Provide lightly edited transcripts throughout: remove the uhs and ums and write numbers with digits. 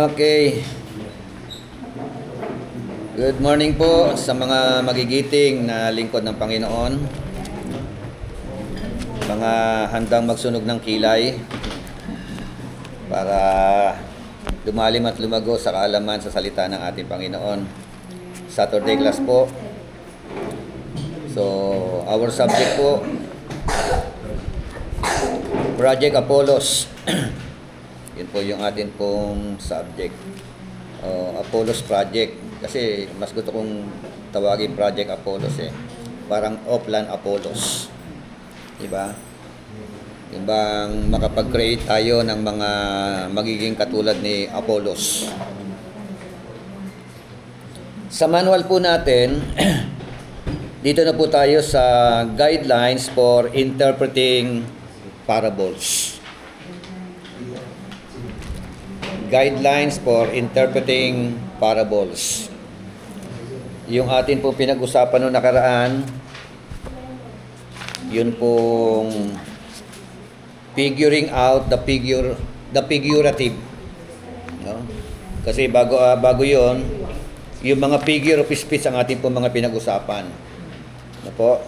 Okay. Good morning po sa mga magigiting na lingkod ng Panginoon. Mga handang magsunog ng kilay para lumalim at lumago sa kaalaman sa salita ng ating Panginoon. Saturday class po. So, our subject po, Project Apollos. Yun po yung atin pong subject. Apollos Project. Kasi mas gusto kong tawagin Project Apollos eh. Parang offline Apollos. Diba? Yung bang makapag-create tayo ng mga magiging katulad ni Apollos. Sa manual po natin, dito na po tayo sa guidelines for interpreting parables. Guidelines for interpreting parables. Yung atin pong pinag-usapan noong nakaraan, yun pong figuring out the figurative. No? Kasi bago yon, yung mga figure of speech ang atin pong mga pinag-usapan. Ano po?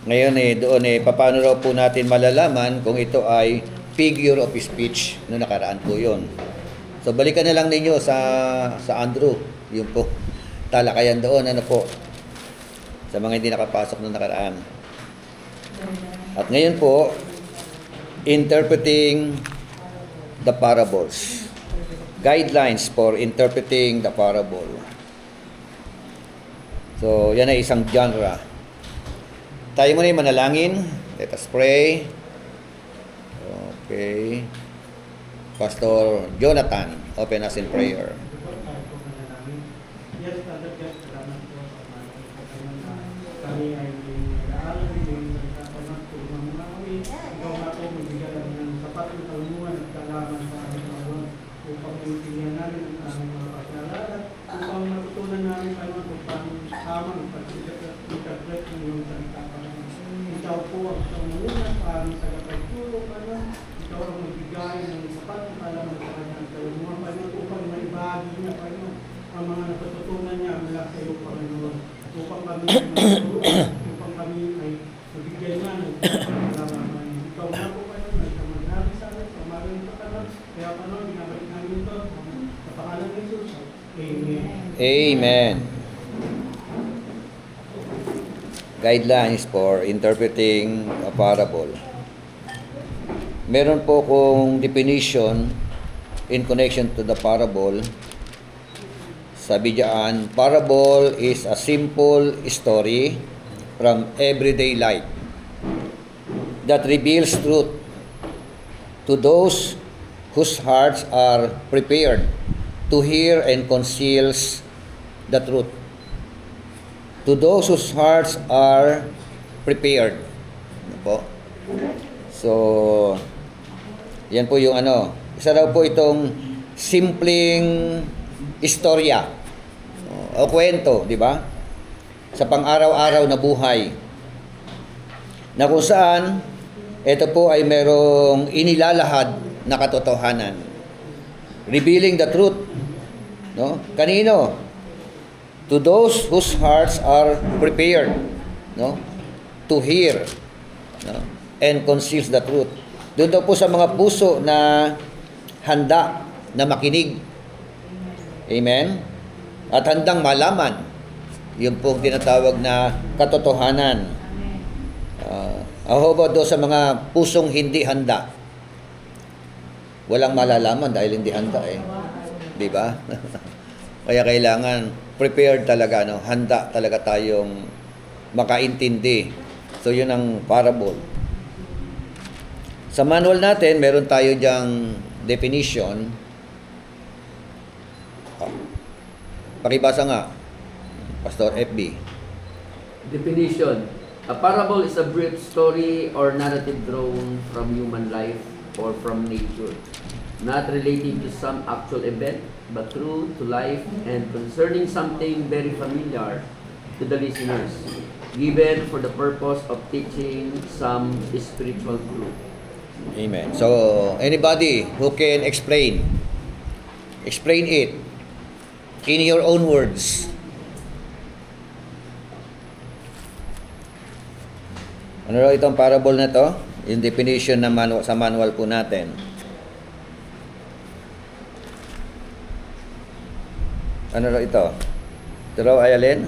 Ngayon doon paano raw po natin malalaman kung ito ay figure of speech noong nakaraan po yon. So balikan na lang ninyo sa Andrew, yun po. Talakayan doon, ano po. Sa mga hindi nakapasok noong nakaraan. At ngayon po, interpreting the parables. Guidelines for interpreting the parable. So, yan ay isang genre. Tayo muna yung manalangin. Let us pray. Okay. Pastor Jonathan, open us in prayer. Yes, Father, yes, salamat po sa kami ay nag-aaral din sa pagkakamang tulong ng kami. Ikaw nga po magbigay ng sapat na kalungan at kalaman sa aming kawan upang maintindihan namin ang aming mga pag-aaralan, upang matutunan namin kayo kung paano tamang pag-interpret ng iyong salita. Ikaw po ang kamunan, paano sa kapagtulong, ikaw ang magbigay ng sapat na kalaman sa kanyang kalungan, upang maibahagi niya kayo ang mga natutunan niya mula sa iyo, Panginoon, upang kami upang kami ay mabigyan niya ng pagkakalaman. Ikaw na po kayo, nagkamagnabi sa amin, pamarin sa kanan, kaya Panginoon, binabalik namin ito sa pangalan ni Jesus. Amen. Amen. Guidelines for interpreting a parable. Meron po kong definition in connection to the parable. Sabi diyan, parable is a simple story from everyday life that reveals truth to those whose hearts are prepared to hear and conceals the truth. To those whose hearts are prepared. Ano po? So, yan po yung isa daw po itong simpleng istorya o kwento, di ba? Sa pang-araw-araw na buhay. Na kung saan, ito po ay merong inilalahad na katotohanan. Revealing the truth. No? Kanino? To those whose hearts are prepared, no? To hear, no? And conceals the truth. Doon daw po sa mga puso na handa na makinig. Amen? At handang malaman. Yun po tinatawag na katotohanan. How about doon sa mga pusong hindi handa? Walang malalaman dahil hindi handa eh. Di ba? Kaya kailangan prepared talaga, handa talaga tayong makaintindi. So yun ang parable. Sa manual natin, meron tayo diyang definition. Pakibasa nga, Pastor FB. Definition. A parable is a brief story or narrative drawn from human life or from nature, not relating to some actual event, but true to life and concerning something very familiar to the listeners, given for the purpose of teaching some spiritual truth. Amen. So, anybody who can explain it in your own words. Ano raw itong parable na to? Yung definition na sa manual po natin. Ano raw ito? Ito raw ay alin?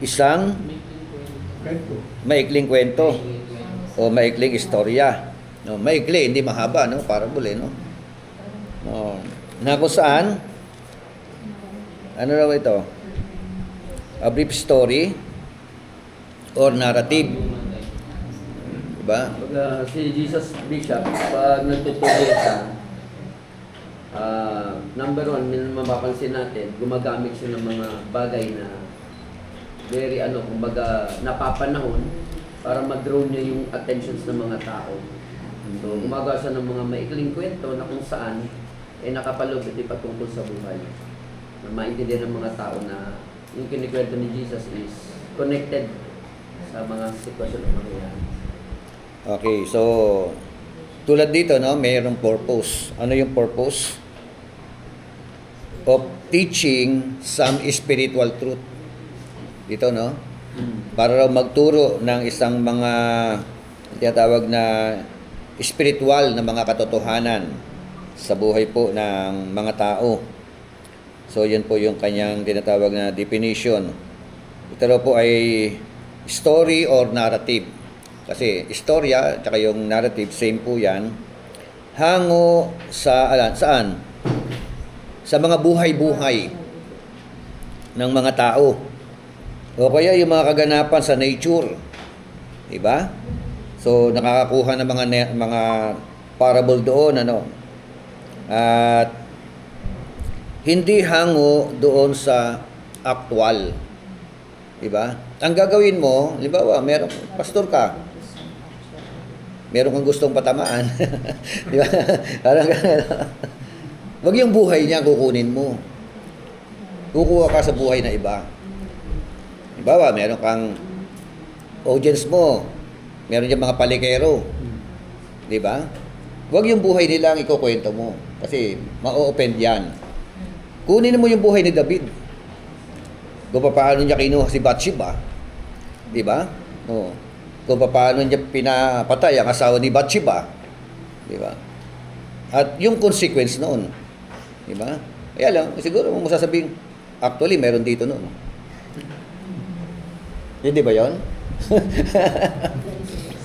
Isang Kwento. maikling kwento o maikling istorya. No, maikli, hindi mahaba, no? Parable, no? No. Na kung saan, ano raw ito? A brief story or narrative. Diba? Pag si Jesus Bishop, pag nagtuturo siya, number one, may mapapansin natin, gumagamit siya ng mga bagay na very kumbaga napapanahon para mag-draw niya yung attentions ng mga tao. So, gumagawa siya ng mga maikling kwento na kung saan nakapalugod patungkol sa buhay. Na maintindihan ng mga tao na yung kinikwento ni Jesus is connected sa mga sitwasyon na mangyayari. Okay, so tulad dito, no, mayroong purpose. Ano yung purpose? Of teaching some spiritual truth. Dito, no? Para raw magturo ng isang mga tinatawag na spiritual na mga katotohanan sa buhay po ng mga tao. So, yun po yung kanyang tinatawag na definition. Ito raw po ay story or narrative. Kasi istorya at yung narrative, same po yan. Hango sa, saan? Sa mga buhay-buhay ng mga tao. O kaya yung mga kaganapan sa nature. Diba? So, nakakakuha ng mga parable doon, ano. At hindi hango doon sa actual. Diba? Ang gagawin mo, halimbawa, pastor ka, meron kang gustong patamaan. Di ba? Parang wag yung buhay niya kukunin mo. Kukuha ka sa buhay na iba. Halimbawa, meron kang audience mo, meron diyang mga palikero. Di ba? Wag yung buhay nila ang ikukwento mo. Kasi ma-offend yan. Kunin mo yung buhay ni David. Kung paano niya kinuha si Bathsheba. Di ba? Oo. Kung paano niya pinapatay ang asawa ni Bathsheba. Di ba? At yung consequence noon. Di ba? Kaya lang, siguro mo sasabihin, actually, meron dito noon. Hindi ba yun?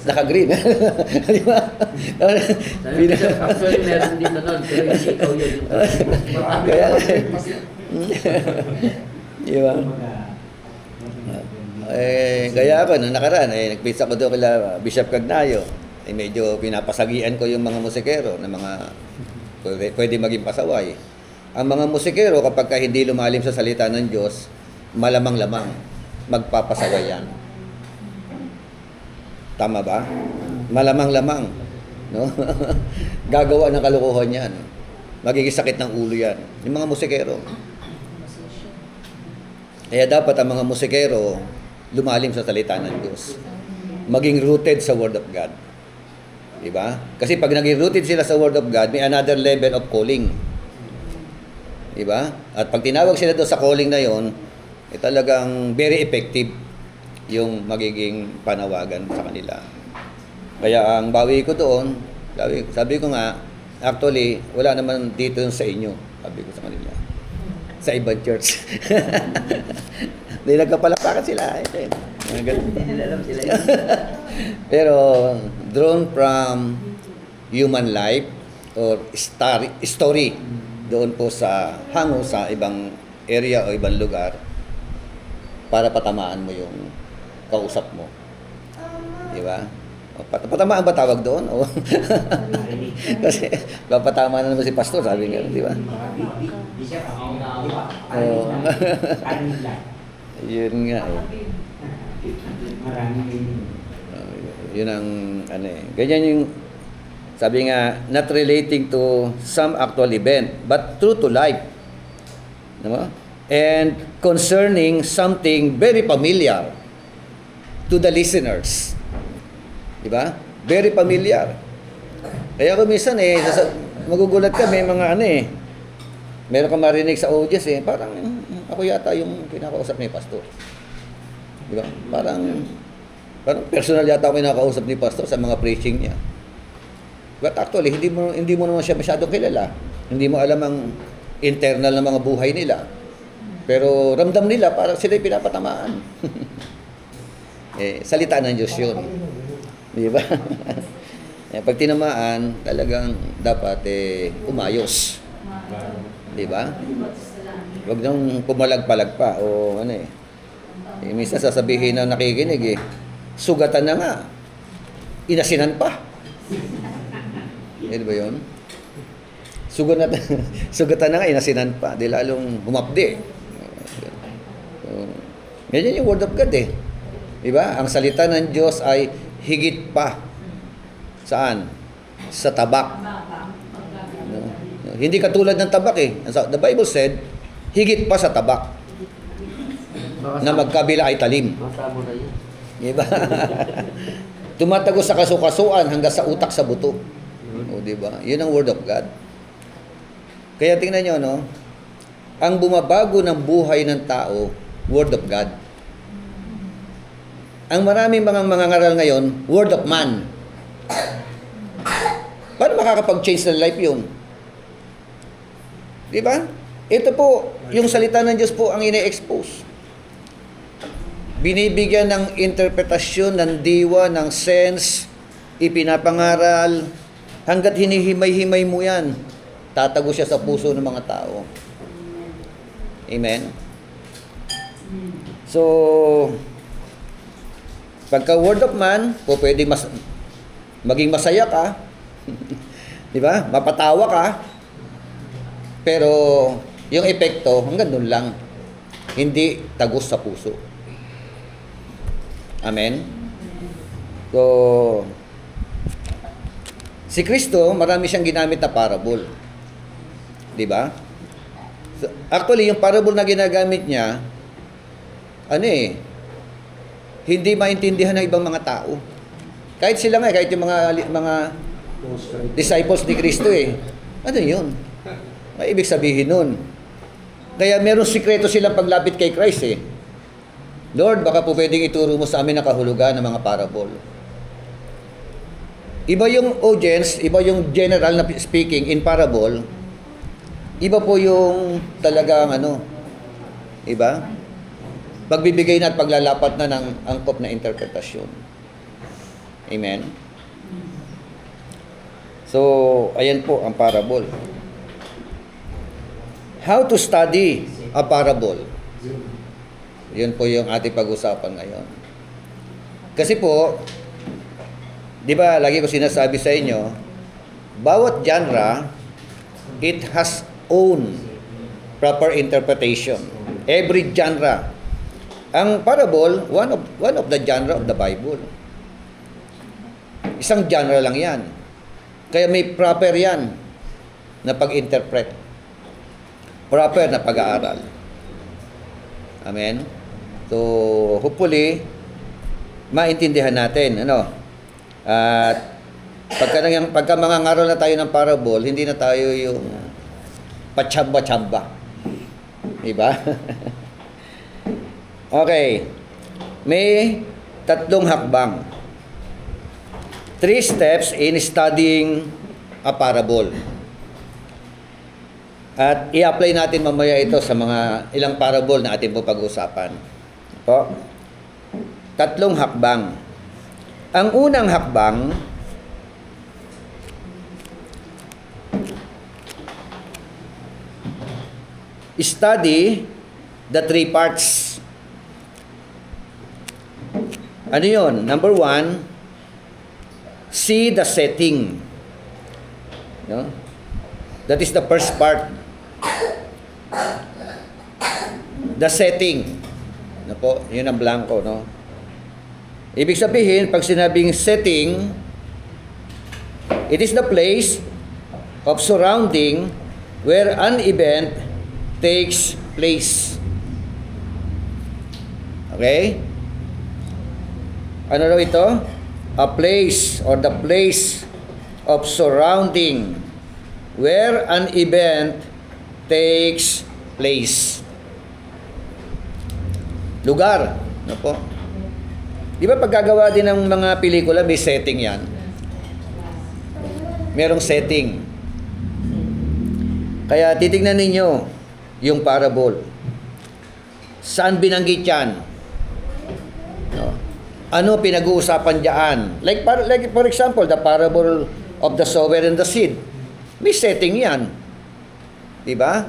Naka-green. Di ba? Actually, meron dito nun, pero hindi ikaw yun. Kaya, di ba? Gaya ako, nung nakaraan, nagpizza ko doon kila Bishop Cagnayo. Medyo pinapasagian ko yung mga musikero na mga pwede maging pasaway. Ang mga musikero, kapag hindi lumalim sa salita ng Diyos, malamang-lamang magpapasaway yan. Tama ba? Malamang-lamang. No? Gagawa ng kalokohan yan. Magiging sakit ng ulo yan. Yung mga musikero. Kaya dapat ang mga musikero lumalim sa salita ng Diyos. Maging rooted sa Word of God. Diba? Kasi pag naging rooted sila sa Word of God, may another level of calling. Diba? At pag tinawag sila doon sa calling na yon, talagang very effective yung magiging panawagan sa kanila. Kaya ang bawi ko doon, sabi ko nga, actually, wala naman dito sa inyo. Sabi ko sa kanila. Sa ibang church. Hindi nagkapalapakan sila. Alam sila yun. Pero, drawn from human life or story, doon po sa hango sa ibang area o ibang lugar para patamaan mo yung kausap mo. Di ba? Patamaan ba tawag doon? O? Kasi papatama na naman si pastor, sabi nga, di ba? Oh. Yun nga eh. Yun ang ganyan yung sabi nga, not relating to some actual event, but true to life. Diba? And concerning something very familiar to the listeners. Diba? Very familiar. Kaya ako minsan magugulat ka, may mga meron ka marinig sa audience parang ako yata yung kinakausap ni pastor. Di ba? Parang personal yata ako kinakausap ni pastor sa mga preaching niya. But actually, hindi mo naman siya masyadong kilala. Hindi mo alam ang internal na mga buhay nila. Pero ramdam nila parang sila pinapatamaan. Salita ng Diyos yun. Di ba? Pag tinamaan, talagang dapat umayos. Di ba? Huwag nang pumalag-palag pa o minsan sasabihin na nakikinig sugatan na nga. Inasinan pa. Di ba yun? Sugatan na nga, inasinan pa. Di lalong humapdi. Ganyan yung word of God Di ba? Ang salita ng Diyos ay higit pa. Saan? Sa tabak. Hindi katulad ng tabak The Bible said, higit pa sa tabak. Na magkabila ay talim. Masamo na yun. Diba? Tumatagos sa kasukasuan hanggang sa utak sa buto. Diba? Yun ang word of God. Kaya tingnan nyo, ang bumabago ng buhay ng tao, word of God. Ang maraming mga ngaral ngayon, word of man. Paano makakapag-change ng life yun? Diba? Ito po, yung salita ng Diyos po ang ine-expose. Binibigyan ng interpretasyon, ng diwa, ng sense, ipinapangaral, hanggat hinihimay-himay mo yan, tatago siya sa puso ng mga tao. Amen? So, pagka word of man, po pwede maging masaya ka, di ba? Mapatawa ka, pero yung epekto, hanggang doon lang. Hindi tagos sa puso. Amen? So, si Kristo, marami siyang ginamit na parable. Di ba? So, actually, yung parable na ginagamit niya, hindi maintindihan ng ibang mga tao. Kahit sila kahit yung mga disciples ni Kristo Ano yun? May ibig sabihin nun. Kaya meron sikreto silang paglapit kay Christ Lord, baka po pwedeng ituro mo sa amin ang kahulugan ng mga parable. Iba yung audience, iba yung general na speaking in parable, iba po yung talagang iba? Pagbibigay na at paglalapat na ng angkop na interpretasyon. Amen? So, ayan po ang parable. How to study a parable? Yun po yung ating pag-usapan ngayon. Kasi po, di ba, lagi ko sinasabi sa inyo, bawat genre, it has own proper interpretation. Every genre. Ang parable, one of the genre of the Bible. Isang genre lang yan. Kaya may proper yan na pag-interpret. Proper na pag-aaral. Amen? So, hopefully, maintindihan natin, At pagka mga ngaral na tayo ng parable, hindi na tayo yung pachamba-chamba. Diba? Okay. May 3 hakbang. 3 steps in studying a parable. At i-apply natin mamaya ito sa mga ilang parable na ating po pag-usapan. Po. 3 hakbang. Ang unang hakbang, study the 3 parts. Ano yun? Number 1, see the setting. That is the first part. The setting. Yun ang blanco, Ibig sabihin, pag sinabing setting, it is the place of surrounding where an event takes place. Okay? Ano raw ito? A place or the place of surrounding where an event takes place. Lugar. Ano po? Di ba paggagawa din ng mga pelikula, may setting yan? Merong setting. Kaya titignan ninyo yung parable. Saan binanggit yan? No? Ano pinag-uusapan diyan? Like for example, the parable of the sower and the seed. May setting yan. Di ba?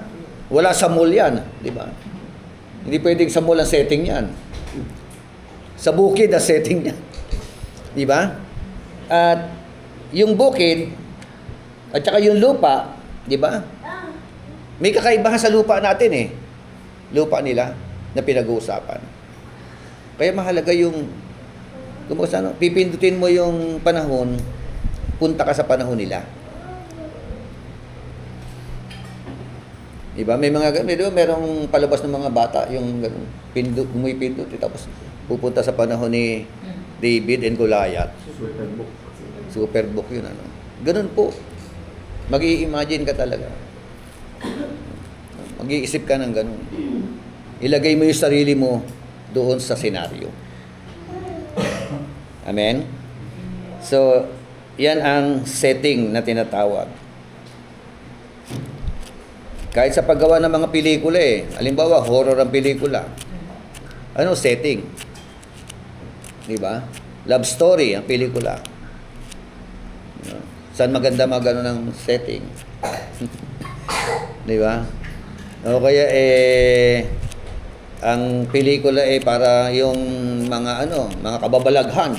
Wala sa mall yan. Di ba? Hindi pwedeng sa mall ang setting yan. Sa bukid ang setting yan. Di ba? At yung bukid at saka yung lupa, di ba? May kakaibahan sa lupa natin eh. Lupa nila na pinag-uusapan. Kaya mahalaga yung pipindutin mo yung panahon, punta ka sa panahon nila. Diba? May mga ganun, diba? Merong palabas ng mga bata, yung ganun, pumipindot, tapos pupunta sa panahon ni David and Goliath. Superbook. Superbook yun, ano. Ganun po. Mag-i-imagine ka talaga. Mag-iisip ka ng ganun. Ilagay mo yung sarili mo doon sa senaryo. Amen? So, yan ang setting na tinatawag. Kahit sa paggawa ng mga pelikula eh. Halimbawa, horror ang pelikula. Ano setting? Di ba? Love story ang pelikula. Saan maganda magano ng setting? Di ba? O kaya ang pelikula para yung mga mga kababalaghan.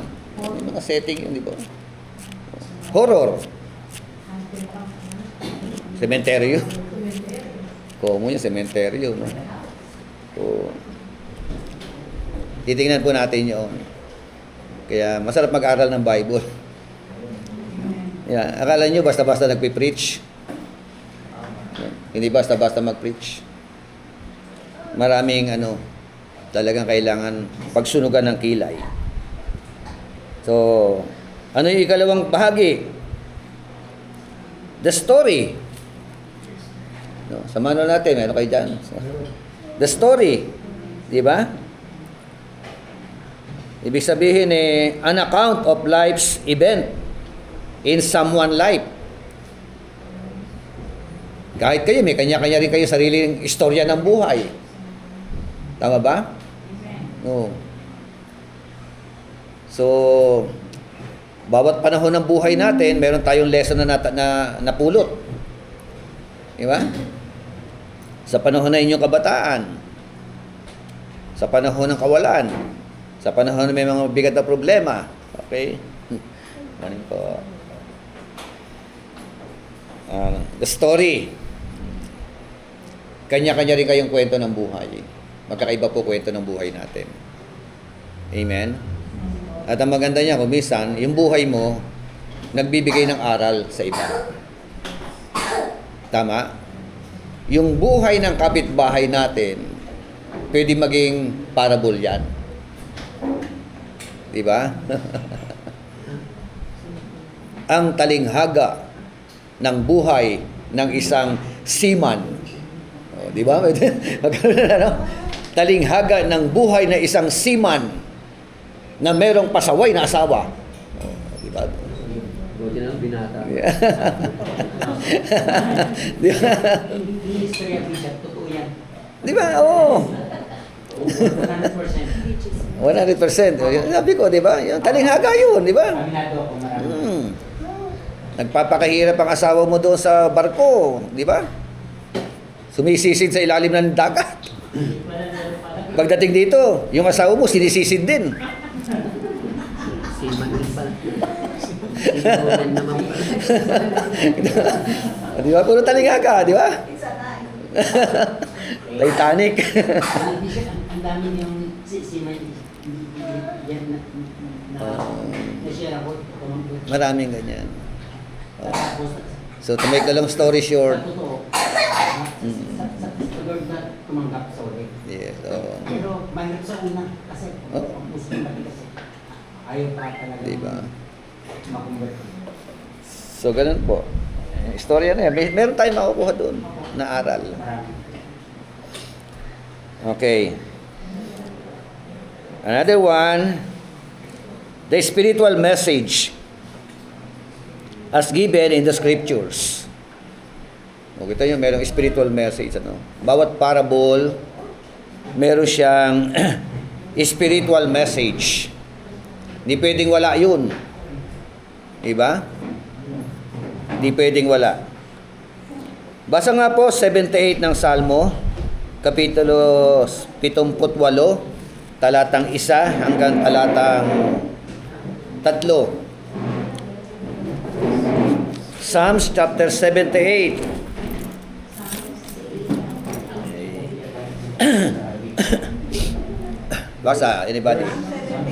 Yung mga setting yun, di ba? Horror. Sementeryo. Common yung sementeryo, no? So, titingnan po natin yun. Kaya masarap mag-aral ng Bible. Yeah, akala nyo basta-basta nagpipreach? Hindi basta-basta mag-preach. Maraming talagang kailangan pagsunugan ng kilay. So, ano yung ikalawang bahagi? The story. No, samahan natin, meron kayo dyan. The story. Di ba? Ibig sabihin an account of life's event in someone's life. Kahit kayo, may kanya-kanya rin kayo sariling istorya ng buhay. Tama ba? No. So, bawat panahon ng buhay natin, meron tayong lesson na napulot. Di ba? Sa panahon na inyong kabataan, sa panahon ng kawalan, sa panahon na may mga bigat na problema. Okay? Morning po. The story. Kanya-kanya rin kayong kwento ng buhay. Magkakaiba po kwento ng buhay natin. Amen? At ang maganda niya, kung minsan, yung buhay mo, nagbibigay ng aral sa iba. Tama? Yung buhay ng kapitbahay natin, pwede maging parable yan. Diba? Ang talinghaga ng buhay ng isang seaman. O, diba? Talinghaga ng buhay ng isang seaman na merong pasaway na asawa. O, diba? Buti na lang binata. Di ba? Hindi istorya, Bishop. Totoo yan. Di ba? Oo. 100%. 100%. Sabi ko, di ba? Yung talinghaga yun, di ba? Aminado ako marami. Nagpapakahirap ang asawa mo doon sa barko, di ba? Sumisisid sa ilalim ng dagat. Pagdating dito, yung asawa mo sinisisid din. Seaman din pala. Seaman naman pala. Di ba? Puro talinghaga, di ba? Titanic. Bishop, ang dami niyong si May yan na-share ako. Maraming ganyan. Tapos, So, to make the long story short, sa totoo, sa Lord na tumanggap sa ulit. yes, Pero mahirap sa una kasi Oh. ang puso natin kasi ayaw pa talaga di ba? makumbert. So, ganun po. Istorya na yan. Meron tayong makukuha doon na aral. Okay. Another one, the spiritual message as given in the scriptures. O, kita nyo, merong spiritual message. Ano? Bawat parable, meron siyang spiritual message. Hindi pwedeng wala yun. Diba? Hindi pwedeng wala. Basa nga po 78 ng Salmo, Kapitulo 78, talatang 1 hanggang talatang 3. Psalms chapter 78. Basa, anybody?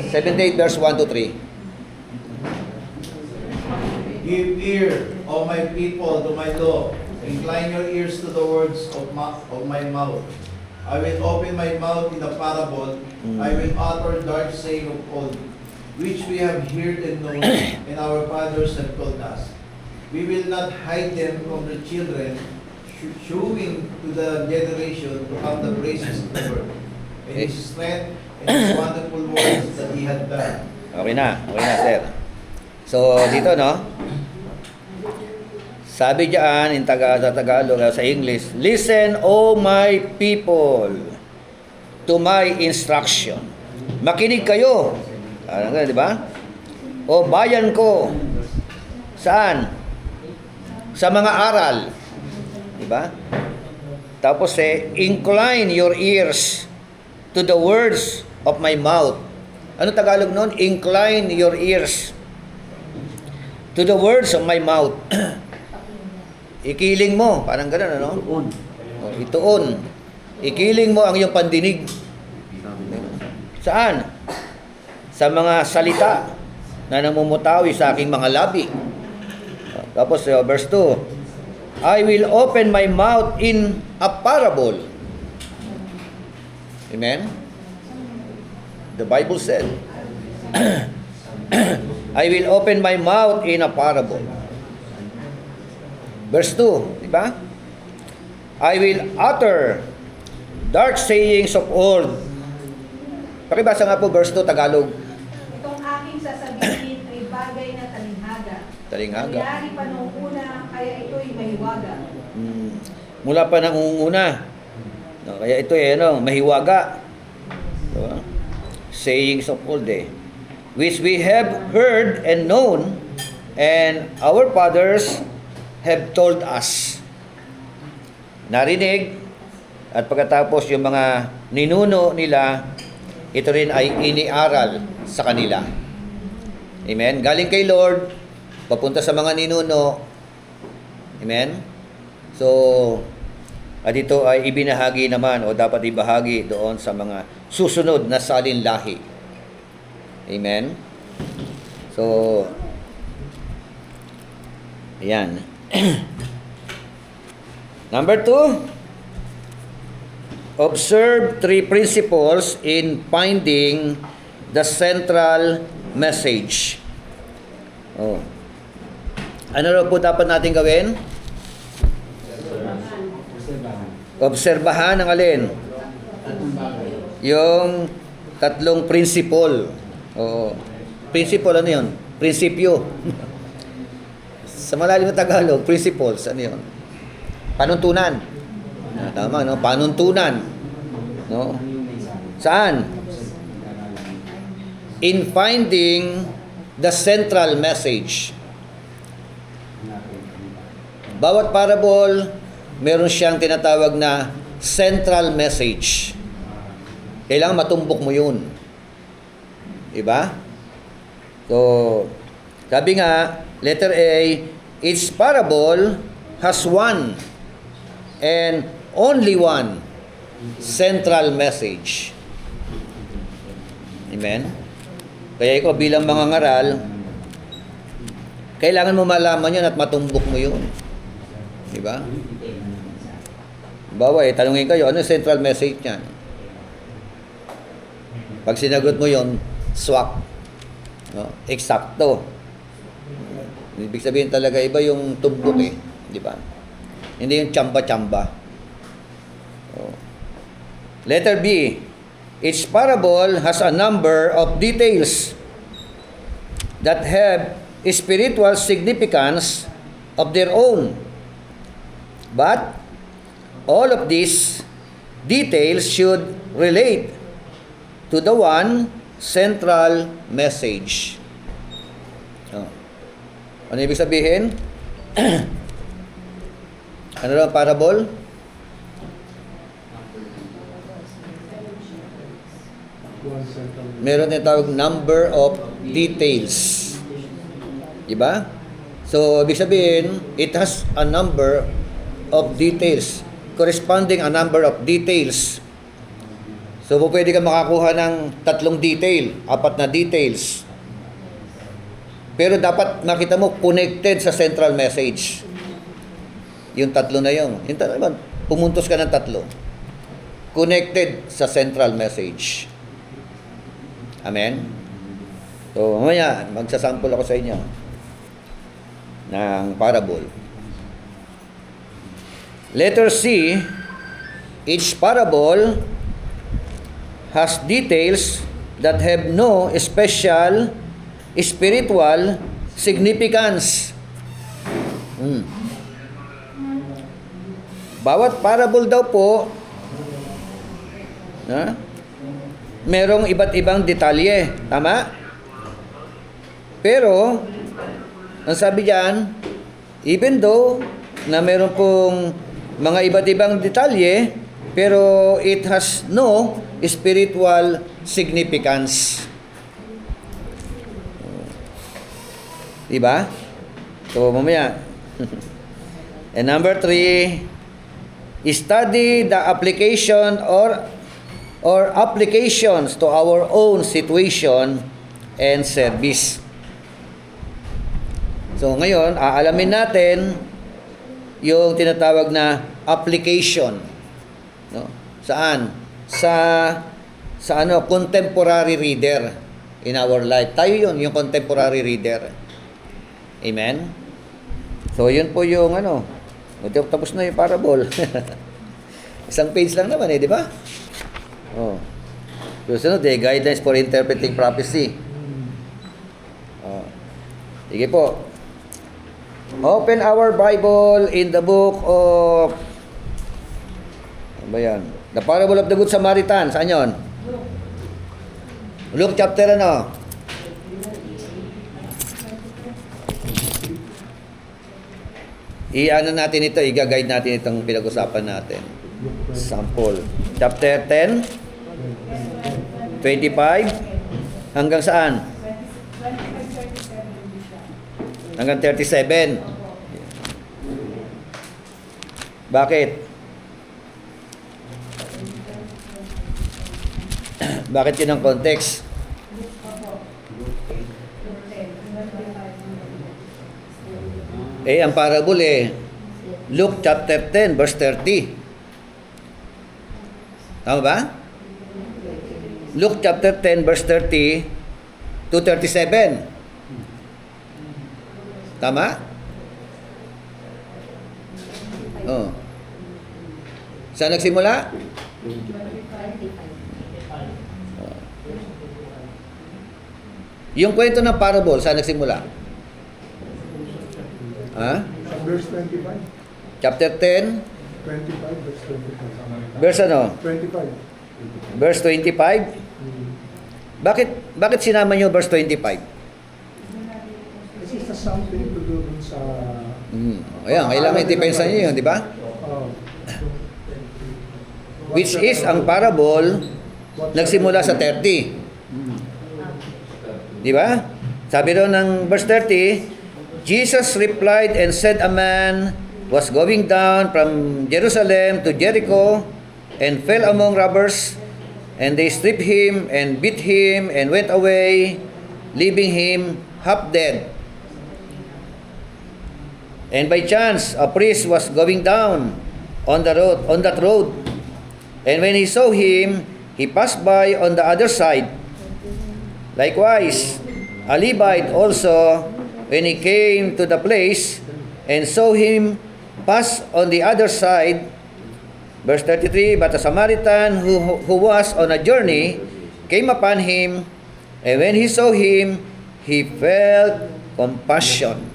78 verse 1 to 3. Give ear, O my people, to my law. Incline your ears to the words of my mouth. I will open my mouth in a parable. I will utter dark saying of old, which we have heard and known, and our fathers have told us. We will not hide them from the children, showing to the generation to have the praises of the Lord, and His strength, and His wonderful works that He had done. Okay na, sir. So, dito, no? Sabi diyan, in Tagalog, sa English, listen, O my people, to my instruction. Makinig kayo. Di ba? O bayan ko. Saan? Sa mga aral. Di ba? Tapos incline your ears to the words of my mouth. Ano Tagalog noon? Incline your ears to the words of my mouth. Ikiling mo, parang gano'n, ano? Tuon. O, ituon. Ikiling mo ang iyong pandinig. Saan? Sa mga salita na namumutawi sa aking mga labi. Tapos, verse 2, I will open my mouth in a parable. Amen? The Bible said, I will open my mouth in a parable. Verse 2, di ba? I will utter dark sayings of old. Pakibasa nga po verse 2, Tagalog. Itong aking sasabihin ay bagay na talinghaga. Talinghaga. Nangyari pa noong una, kaya ito'y mahiwaga. Mula pa nang una. No, kaya ito mahiwaga. Diba? Sayings of old which we have heard and known, and our fathers have told us. Narinig, at pagkatapos yung mga ninuno nila, ito rin ay iniaral sa kanila. Amen? Galing kay Lord, papunta sa mga ninuno. Amen? So, at ito ay ibinahagi naman o dapat ibahagi doon sa mga susunod na salinlahi. Amen? So, ayan. Number 2, observe 3 principles in finding the central message. Oh. Ano raw po dapat natin gawin? Obserbahan ang alin? Yung 3 principle. Oo. Principle, ano yun? Prinsipyo. Sa malalim na Tagalog, principles, ano yun? Panuntunan. Tama, no? Panuntunan. No? Saan? In finding the central message. Bawat parable, meron siyang tinatawag na central message. Kailangan matumbok mo yun. Diba? So, sabi nga, letter A, each parable has one and only one central message. Amen? Kaya ikaw bilang mga ngaral, kailangan mo malaman yun at matumbok mo yun. Diba? Bawa tanungin kayo, ano yung central message niyan? Pag sinagot mo yun, swak. No? Eksakto. Ibig sabihin talaga, iba yung tumbok eh. Di ba? Hindi yung tsamba-tsamba. Oh. Letter B. Each parable has a number of details that have spiritual significance of their own. But all of these details should relate to the one central message. Oh. Ano ibig sabihin? Ano lang parable? One central. Meron din tawag number of details. Diba? So, ibig sabihin, it has a number of details. Corresponding a number of details. So, pwede ka makakuha ng 3 detail, 4 na details. Pero dapat makita mo connected sa central message. Yung 3 na yun. Yung talagang pumuntos ka ng 3. Connected sa central message. Amen? So, mamaya, magsasample ako sa inyo ng parable. Letter C, each parable has details that have no special spiritual significance. Bawat parable daw po, merong iba't ibang detalye. Tama? Pero, ang sabi diyan, even though na meron pong mga iba't ibang detalye, pero it has no spiritual significance. Diba? So, mamaya. And number 3, study the application or applications to our own situation and service. So ngayon, aalamin natin yung tinatawag na application. No? Saan? Sa contemporary reader in our life. Tayo yun, yung contemporary reader. Amen? So yun po yung tapos na yung parable. Isang page lang naman di ba? Oh. Susunod guidelines for interpreting prophecy. Oh. Sige po. Open our Bible in the book of ano ba yan? The Parable of the Good Samaritan. Saan yun? Luke chapter I-ano natin ito, i-guide natin itong pinag-usapan natin. Sample. Chapter 10, 25, hanggang saan? Hanggang 37. Bakit? Bakit yun ang context? Ang parable Luke chapter 10 verse 30. Tama ba? Luke chapter 10 verse 30 to 37. Tama? Oh. Saan nagsimula? Yung kwento ng parable, saan nagsimula? Ha? Verse 25. Chapter 10, 25, verse 25. verse 25. Verse 25? Bakit sinama nyo verse 25? Kasi it's something to do dun sa... Ayan, kailangan i-depensa nyo yun, di ba? Which is, ang parable, nagsimula sa 30. Di ba? Sabi doon ng verse 30, Jesus replied and said, a man was going down from Jerusalem to Jericho and fell among robbers, and they stripped him and beat him and went away, leaving him half dead. And by chance, a priest was going down on that road, and when he saw him, he passed by on the other side. Likewise, a Levite also, when he came to the place and saw him pass on the other side, verse 33, but a Samaritan who was on a journey came upon him, and when he saw him, he felt compassion.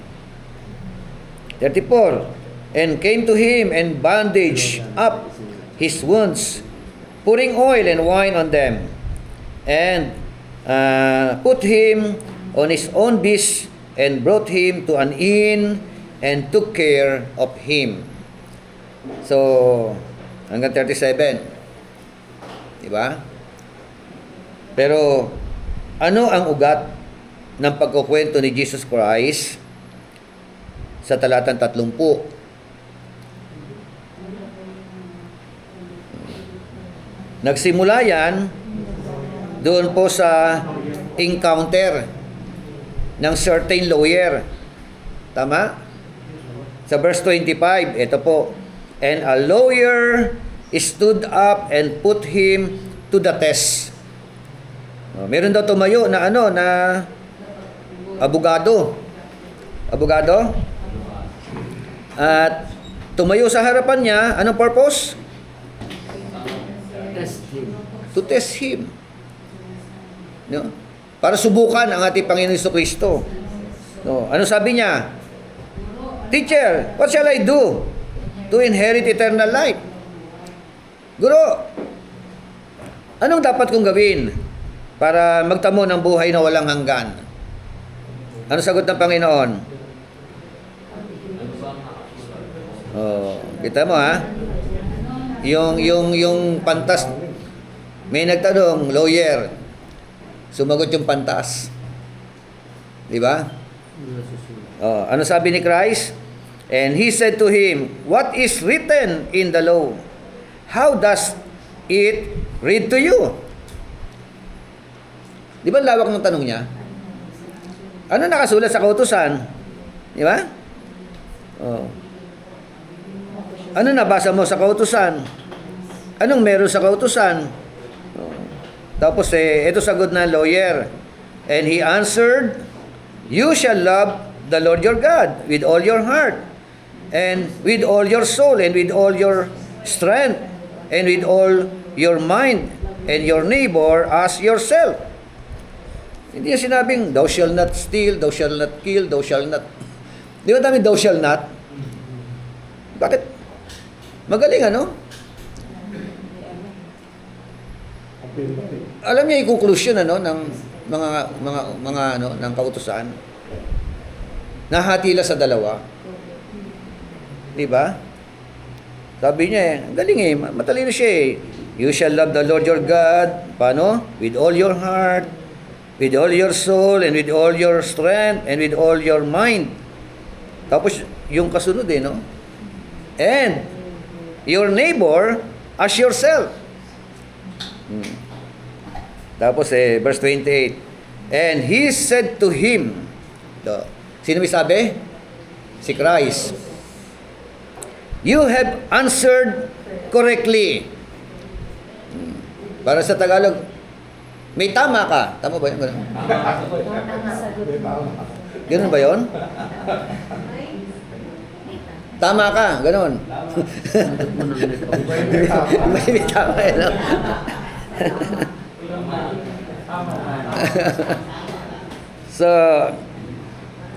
34, and came to him and bandaged up his wounds, pouring oil and wine on them, and put him on his own beast, and brought him to an inn, and took care of him. So, hanggang 37. Diba? Pero, ano ang ugat ng pagkukwento ni Jesus Christ sa talatang 30? Nagsimula yan doon po sa encounter ng certain lawyer. Tama? Sa verse 25, ito po. And a lawyer stood up and put him to the test. Meron daw tumayo na abogado. Abogado? At tumayo sa harapan niya, anong purpose? Test him. To test him. No? Para subukan ang ating Panginoon Jesucristo. No, ano sabi niya? Teacher, what shall I do to inherit eternal life? Guro, anong dapat kong gawin para magtamo ng buhay na walang hanggan? Ano sagot ng Panginoon? Oh, kita mo ha? Yung pantas, may nagtanong, lawyer, sumagot yung pantas. Di ba? Oh, ano sabi ni Christ? And he said to him, what is written in the law? How does it read to you? Di ba lawak ng tanong niya? Ano nakasulat sa kautusan? Di ba? Oh. Ano nabasa mo sa kautusan? Anong meron sa kautusan? Oh. Tapos ito sagot ng lawyer. And he answered, you shall love the Lord your God with all your heart, and with all your soul, and with all your strength, and with all your mind, and your neighbor as yourself. Hindi niya sinabing, thou shall not steal, thou shall not kill, thou shall not. Di ba dami thou shall not? Bakit? Magaling ano? Alam niya yung conclusion ng mga ng kautusan. Nahatila sa dalawa. Di ba? Sabi niya galing matalino siya You shall love the Lord your God, paano? With all your heart, with all your soul, and with all your strength, and with all your mind. Tapos, yung kasunod no? And, your neighbor as yourself. Tapos, verse 28. And he said to him, sino may sabi? Si Christ. You have answered correctly. Para sa Tagalog, may tama ka. Tama ba yun? Ganun ba yun? Tama ka. Ganun. May tama yun. No? So,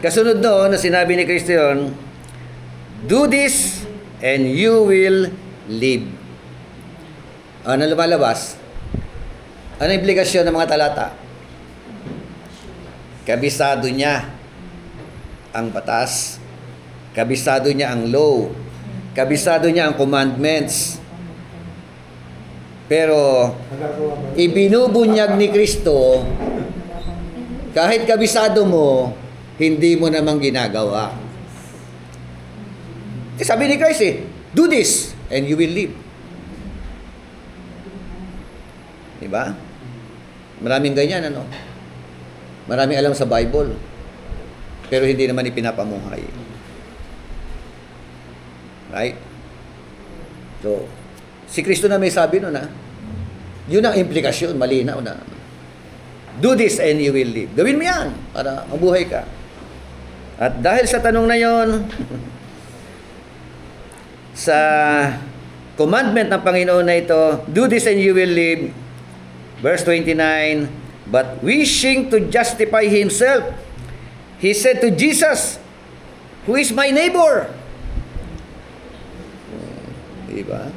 kasunod doon na sinabi ni Kristo yun, do this and you will live. Ano lumalabas? Ano implication ng mga talata? Kabisado niya ang batas. Kabisado niya ang law. Kabisado niya ang commandments. Pero, ibinubunyag ni Kristo, kahit kabisado mo, hindi mo namang ginagawa. Sabi ni Christ do this and you will live. Diba? Maraming ganyan, Maraming alam sa Bible, pero hindi naman ipinapamuhay. Right? So, si Kristo na may sabi nun, yun ang implikasyon, malinaw na. Do this and you will live. Gawin mo yan para mabuhay ka. At dahil sa tanong na yon, sa commandment ng Panginoon na ito, do this and you will live. Verse 29, but wishing to justify himself, he said to Jesus, who is my neighbor? Diba?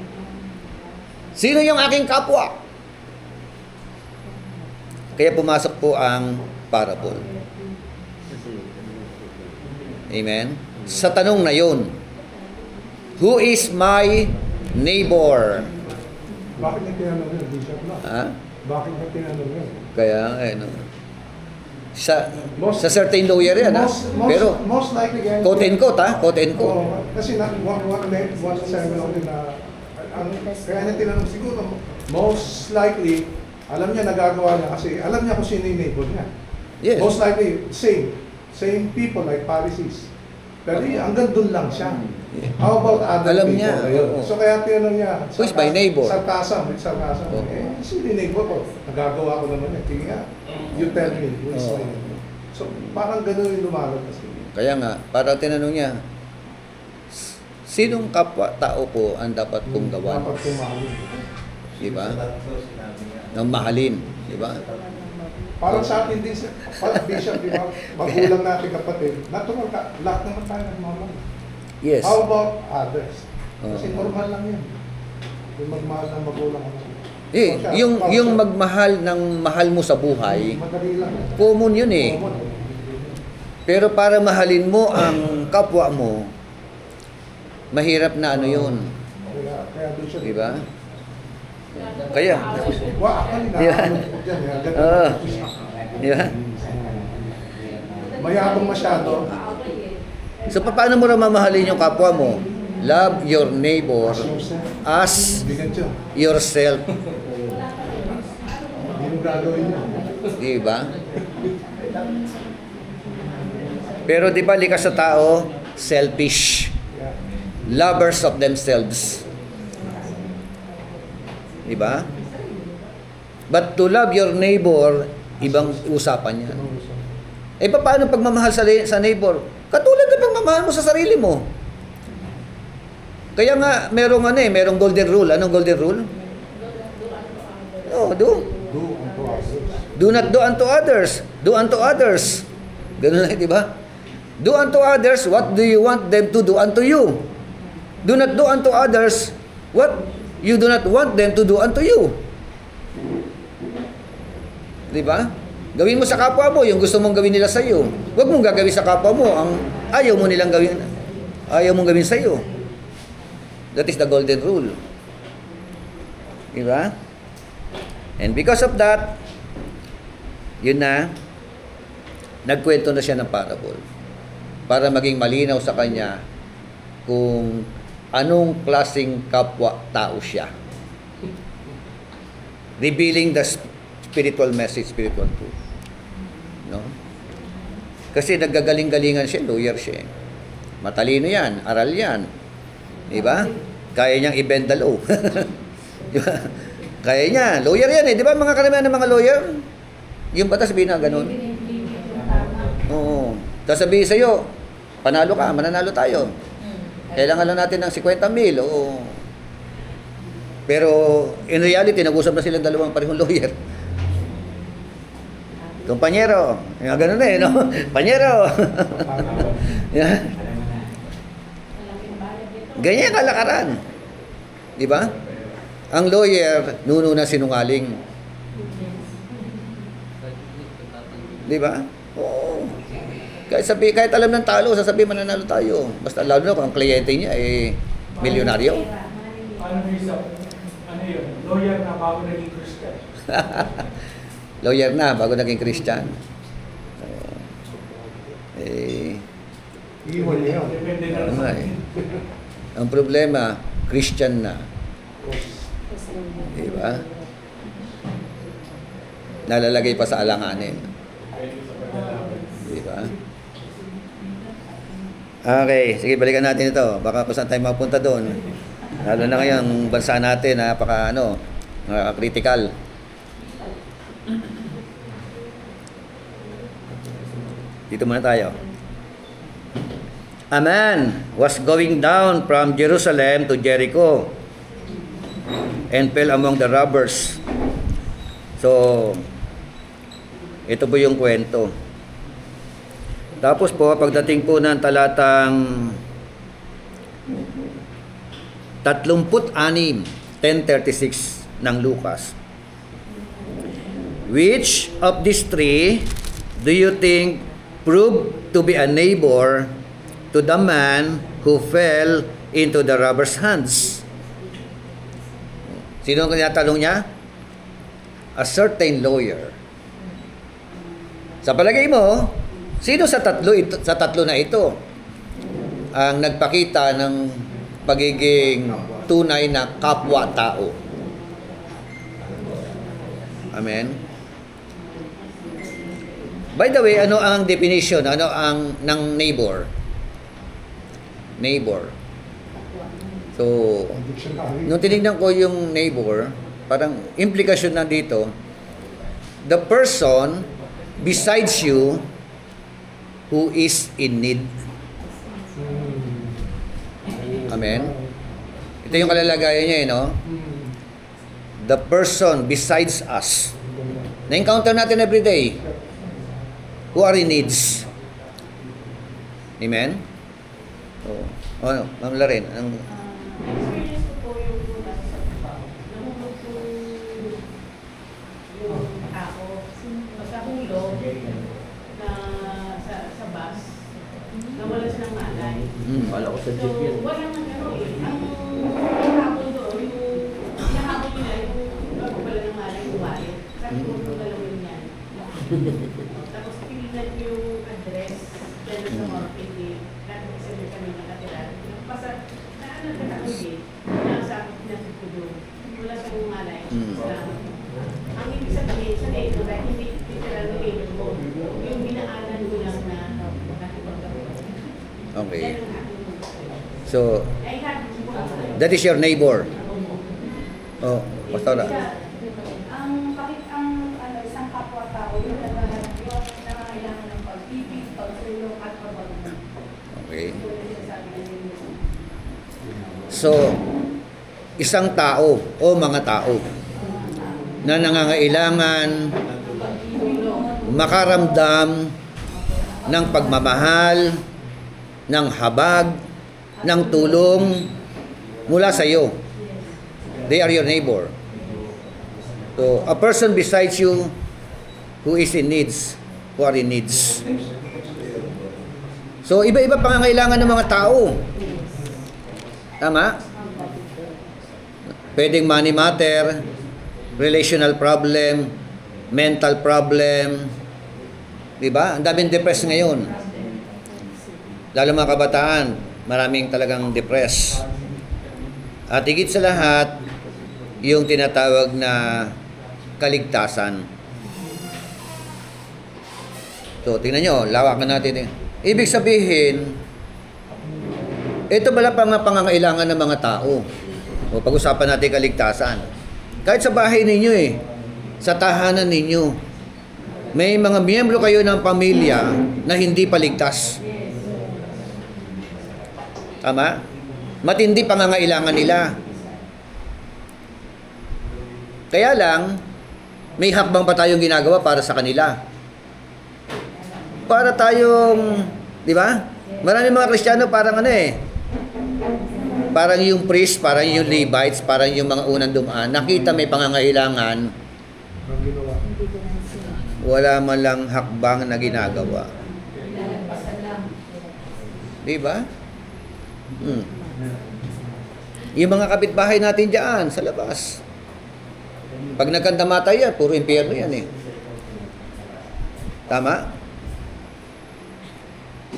Sino yung aking kapwa? Kaya pumasok po ang parable. Amen? Sa tanong na yun, who is my neighbor? Bakit niya tinanong yun? Bishop na. Ha? Bakit niya tinanong yun? Kaya, ano, sa certain lawyer yan, ha? Pero, most likely, guys, quote and quote, ha? Quote and quote. Oo, kasi one seven ako din na, kaya niya tinanong siguro, most likely, alam niya nagagawa niya kasi alam niya kung sino yung neighbor niya. Yes. Most likely, same people like Pharisees. Pero hanggang dun lang siya. How about other Alam people? niya, Ayun. oo. So kaya tinanong niya, Who is my neighbor? Sarcasm. Oo. Sino yung neighbor ko? Nagagawa ko naman yan. Tingin nga, you tell me, who is Oo. my neighbor? So parang ganun yung lumalabas. Kaya nga, para tinanong niya, sinong kapwa-tao ko ang dapat kong gawan? Dapat kumahalin. Diba? Sa tatlo, sinabi niya. Nang mahalin. Diba? Parang sa atin din, parang bishop, di ba? Magulang natin kapatid. Natural ka, lahat naman tayo nagmamahal. Yes. How about others? Kasi Oo. normal lang yan. Yung magmahal ng magulang mo. Eh, yung magmahal ng mahal mo sa buhay, Madali lang. common yun eh. Common. Pero para mahalin mo ang kapwa mo, mahirap na ano yun. Kaya doon siya. Diba? Kaya, Wah, actually, Yeah. nakakalot ko dyan. Oo. diba? Mayabang masyado. So, paano mo na mamahalin yung kapwa mo? Love your neighbor as Bigat yun. yourself. Hindi mo gagawin yun. Diba? Pero di ba likas sa tao, selfish. Yeah. Lovers of themselves. Diba? But to love your neighbor, ibang usapan yan. Eh paano pagmamahal sa neighbor? Katulad ng pagmamahal mo sa sarili mo. Kaya nga merong golden rule. Anong golden rule? Oh, do. Do unto others. Do not do unto others. Do unto others. Ganun lang, di ba? Do unto others what do you want them to do unto you. Do not do unto others what you do not want them to do unto you. Di ba? Gawin mo sa kapwa mo yung gusto mong gawin nila sa iyo. Huwag mong gagawin sa kapwa mo ang ayaw mo nilang gawin. Ayaw mong gawin sa iyo. That is the golden rule. Di ba? And because of that, yun na, nagkwento na siya ng parable para maging malinaw sa kanya kung anong klaseng kapwa-tao siya. Revealing the spiritual message, spiritual truth. No? Kasi naggagaling-galingan siya, lawyer siya. Matalino yan, aral yan. Diba? Kaya niyang i-bend the law. Diba? Kaya niya, lawyer yan eh. Di ba mga karamihan ng mga lawyer? Yung batas sabihin na ganun. Oo. Sasabihin sa'yo, panalo ka, mananalo tayo. Kailangan lang natin ng 50,000. Oo. Pero in reality, nag-usap na silang dalawang parehong lawyer. Kumpanyero. Yung ganun na eh, no? Panyero. Yan. Ganyan yung kalakaran. Di ba? Ang lawyer, nuno na sinungaling. Di ba? Oo. Kahit alam ng talo, sasabihin mananalo tayo. Basta lalo na kung ang kliyente niya eh milyonaryo. Ano yun? Lawyer na bago naging Christian. Lawyer na bago naging Christian. Iwan niya yun. Depende na Ano sa nga eh. Ang problema, Christian na. Di ba? Nalalagay pa sa alanganin. Di ba? Okay, sige, balikan natin ito. Baka kung saan tayo mapunta doon. Lalo na ngayon, ang bansa natin, critical. Dito muna tayo. a man was going down from Jerusalem to Jericho and fell among the robbers. So, ito po yung kwento. Tapos po, pagdating po ng talatang 36, 10:36 ng Lucas. Which of these three do you think proved to be a neighbor to the man who fell into the robber's hands? Sino ang tinatanong niya? A certain lawyer. Sa palagay mo, sino sa tatlo na ito ang nagpakita ng pagiging tunay na kapwa-tao? Amen. By the way, ano ang definition? Ano ang ng neighbor? Neighbor. So, nung tinignan ko yung neighbor, parang implikasyon na dito, the person besides you who is in need. Amen. Ito yung kalalagayan niya, no? The person besides us. Na-encounter natin every day. Who are in needs. Amen? Oh, ano, Ma'am Laren, Experience ko po yung nasa sa trabaho. Nahulog yung tao. Pagkahulog na sa bus, nawala siya ng malay. Wala ko sa So, jeep yan. walang ano eh. Ang hapon doon, yung hinahabol nila, yung bago pala ng malay, umalit. Sabi ko, dalawin yan. Tapos pinilan yung address, dyan sa Orpid, dati kasi kami nakatira. Nagkakaulit, nakasakit na ko doon. Wala siyang malay. Ang ibig sabihin sa neighbor, dahil hindi literal na neighbor mo, yung binaanan ko lang na nakipagkaroon. okay. Yan ang aking So, ay happy po. that is your neighbor. Oh, Pastora. Ang isang kapwa-tao, yung nangangailangan ng pag-ibig, pagsulong at pagbabago. Okay. Ito yung sinasabi na ninyo. So, isang tao o mga tao na nangangailangan makaramdam ng pagmamahal, ng habag, ng tulong mula sa iyo. They are your neighbor. So, a person besides you who is in needs, who are in needs. So, iba-iba pangangailangan ng mga tao. Tama? Pwedeng money matter, relational problem, mental problem. Diba? Ang daming depressed ngayon. Lalo mga kabataan, maraming talagang depressed. At higit sa lahat, yung tinatawag na kaligtasan. So, tingnan nyo, lawakan natin. Ibig sabihin, ito pala pang pangangailangan ng mga tao. O pag-usapan natin kaligtasan. Kahit sa bahay ninyo sa tahanan ninyo, may mga miyembro kayo ng pamilya na hindi paligtas. Tama? Matindi pangangailangan nila. Kaya lang, may hakbang pa tayong ginagawa para sa kanila. Para tayong, di ba? Maraming mga Kristiyano parang parang yung priest, parang yung Levites, parang yung mga unang dumaan. Nakita may pangangailangan, Ang ginawa. wala man lang hakbang na ginagawa. Di ba? Yung mga kapitbahay natin dyan, sa labas. Pag nagkandamatay yan, puro impyerno yan Tama?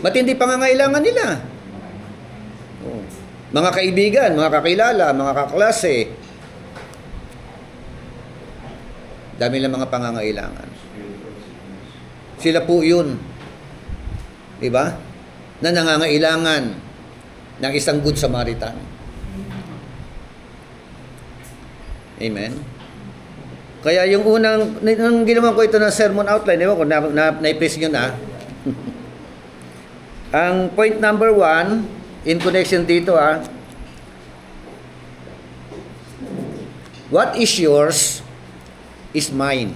Matindi pangangailangan nila. Oh. Mga kaibigan, mga kakilala, mga kaklase. Dami lang mga pangangailangan. Sila po yun. Diba? Na nangangailangan ng isang good Samaritan. Amen? Kaya yung nung ginawa ko ito ng sermon outline, ewan ko, na-press nyo na. Ang point number 1, in connection dito what is yours is mine.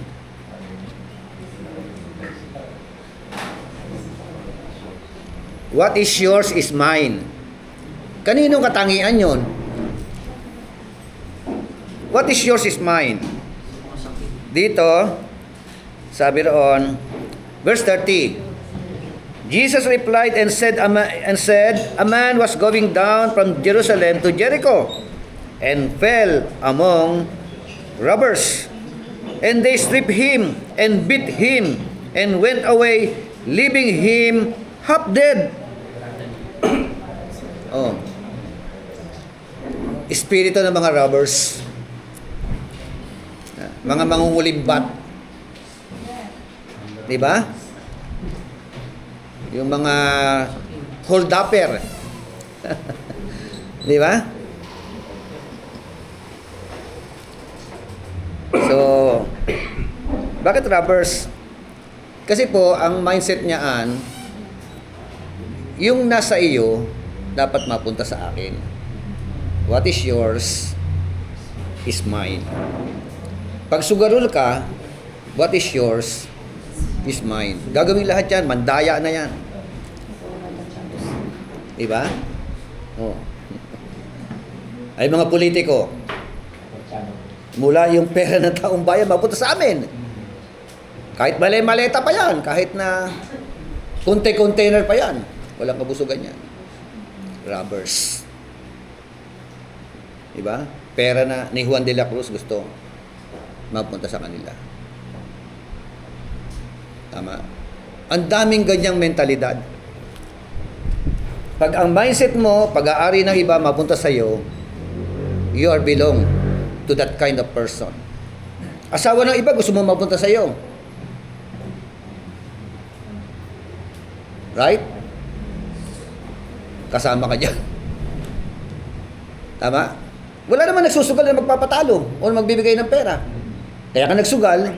What is yours is mine. Kaninong katangian yon? What is yours is mine. Dito, sabi roon, verse 30. Jesus replied and said, a man was going down from Jerusalem to Jericho and fell among robbers. And they stripped him and beat him and went away, leaving him half dead. Oh. Espiritu ng mga robbers. Mga mangungulimbat. Di ba? Yung mga hold-upper. Di ba? So, bakit robbers? Kasi po, ang mindset niyaan, yung nasa iyo, dapat mapunta sa akin. What is yours is mine. Pag sugarol ka, what is yours is mine. Gagawin lahat yan, mandaya na yan. Diba? Oh. Ay mga politiko, mula yung pera ng taong bayan, mapunta sa amin. Kahit maleta pa yan, kahit na container pa yan, walang kabusugan yan. Robbers. Diba? Pera na ni Juan de la Cruz gusto mapunta sa kanila. Tama? Ang daming ganyang mentalidad. Pag ang mindset mo, pag-aari ng iba mapunta sa iyo, you are belong to that kind of person. Asawa ng iba gusto mo mapunta sa iyo. Right? Kasama ka dyan. Tama? Wala naman nagsusugal na magpapatalo o magbibigay ng pera. Kaya ka nagsugal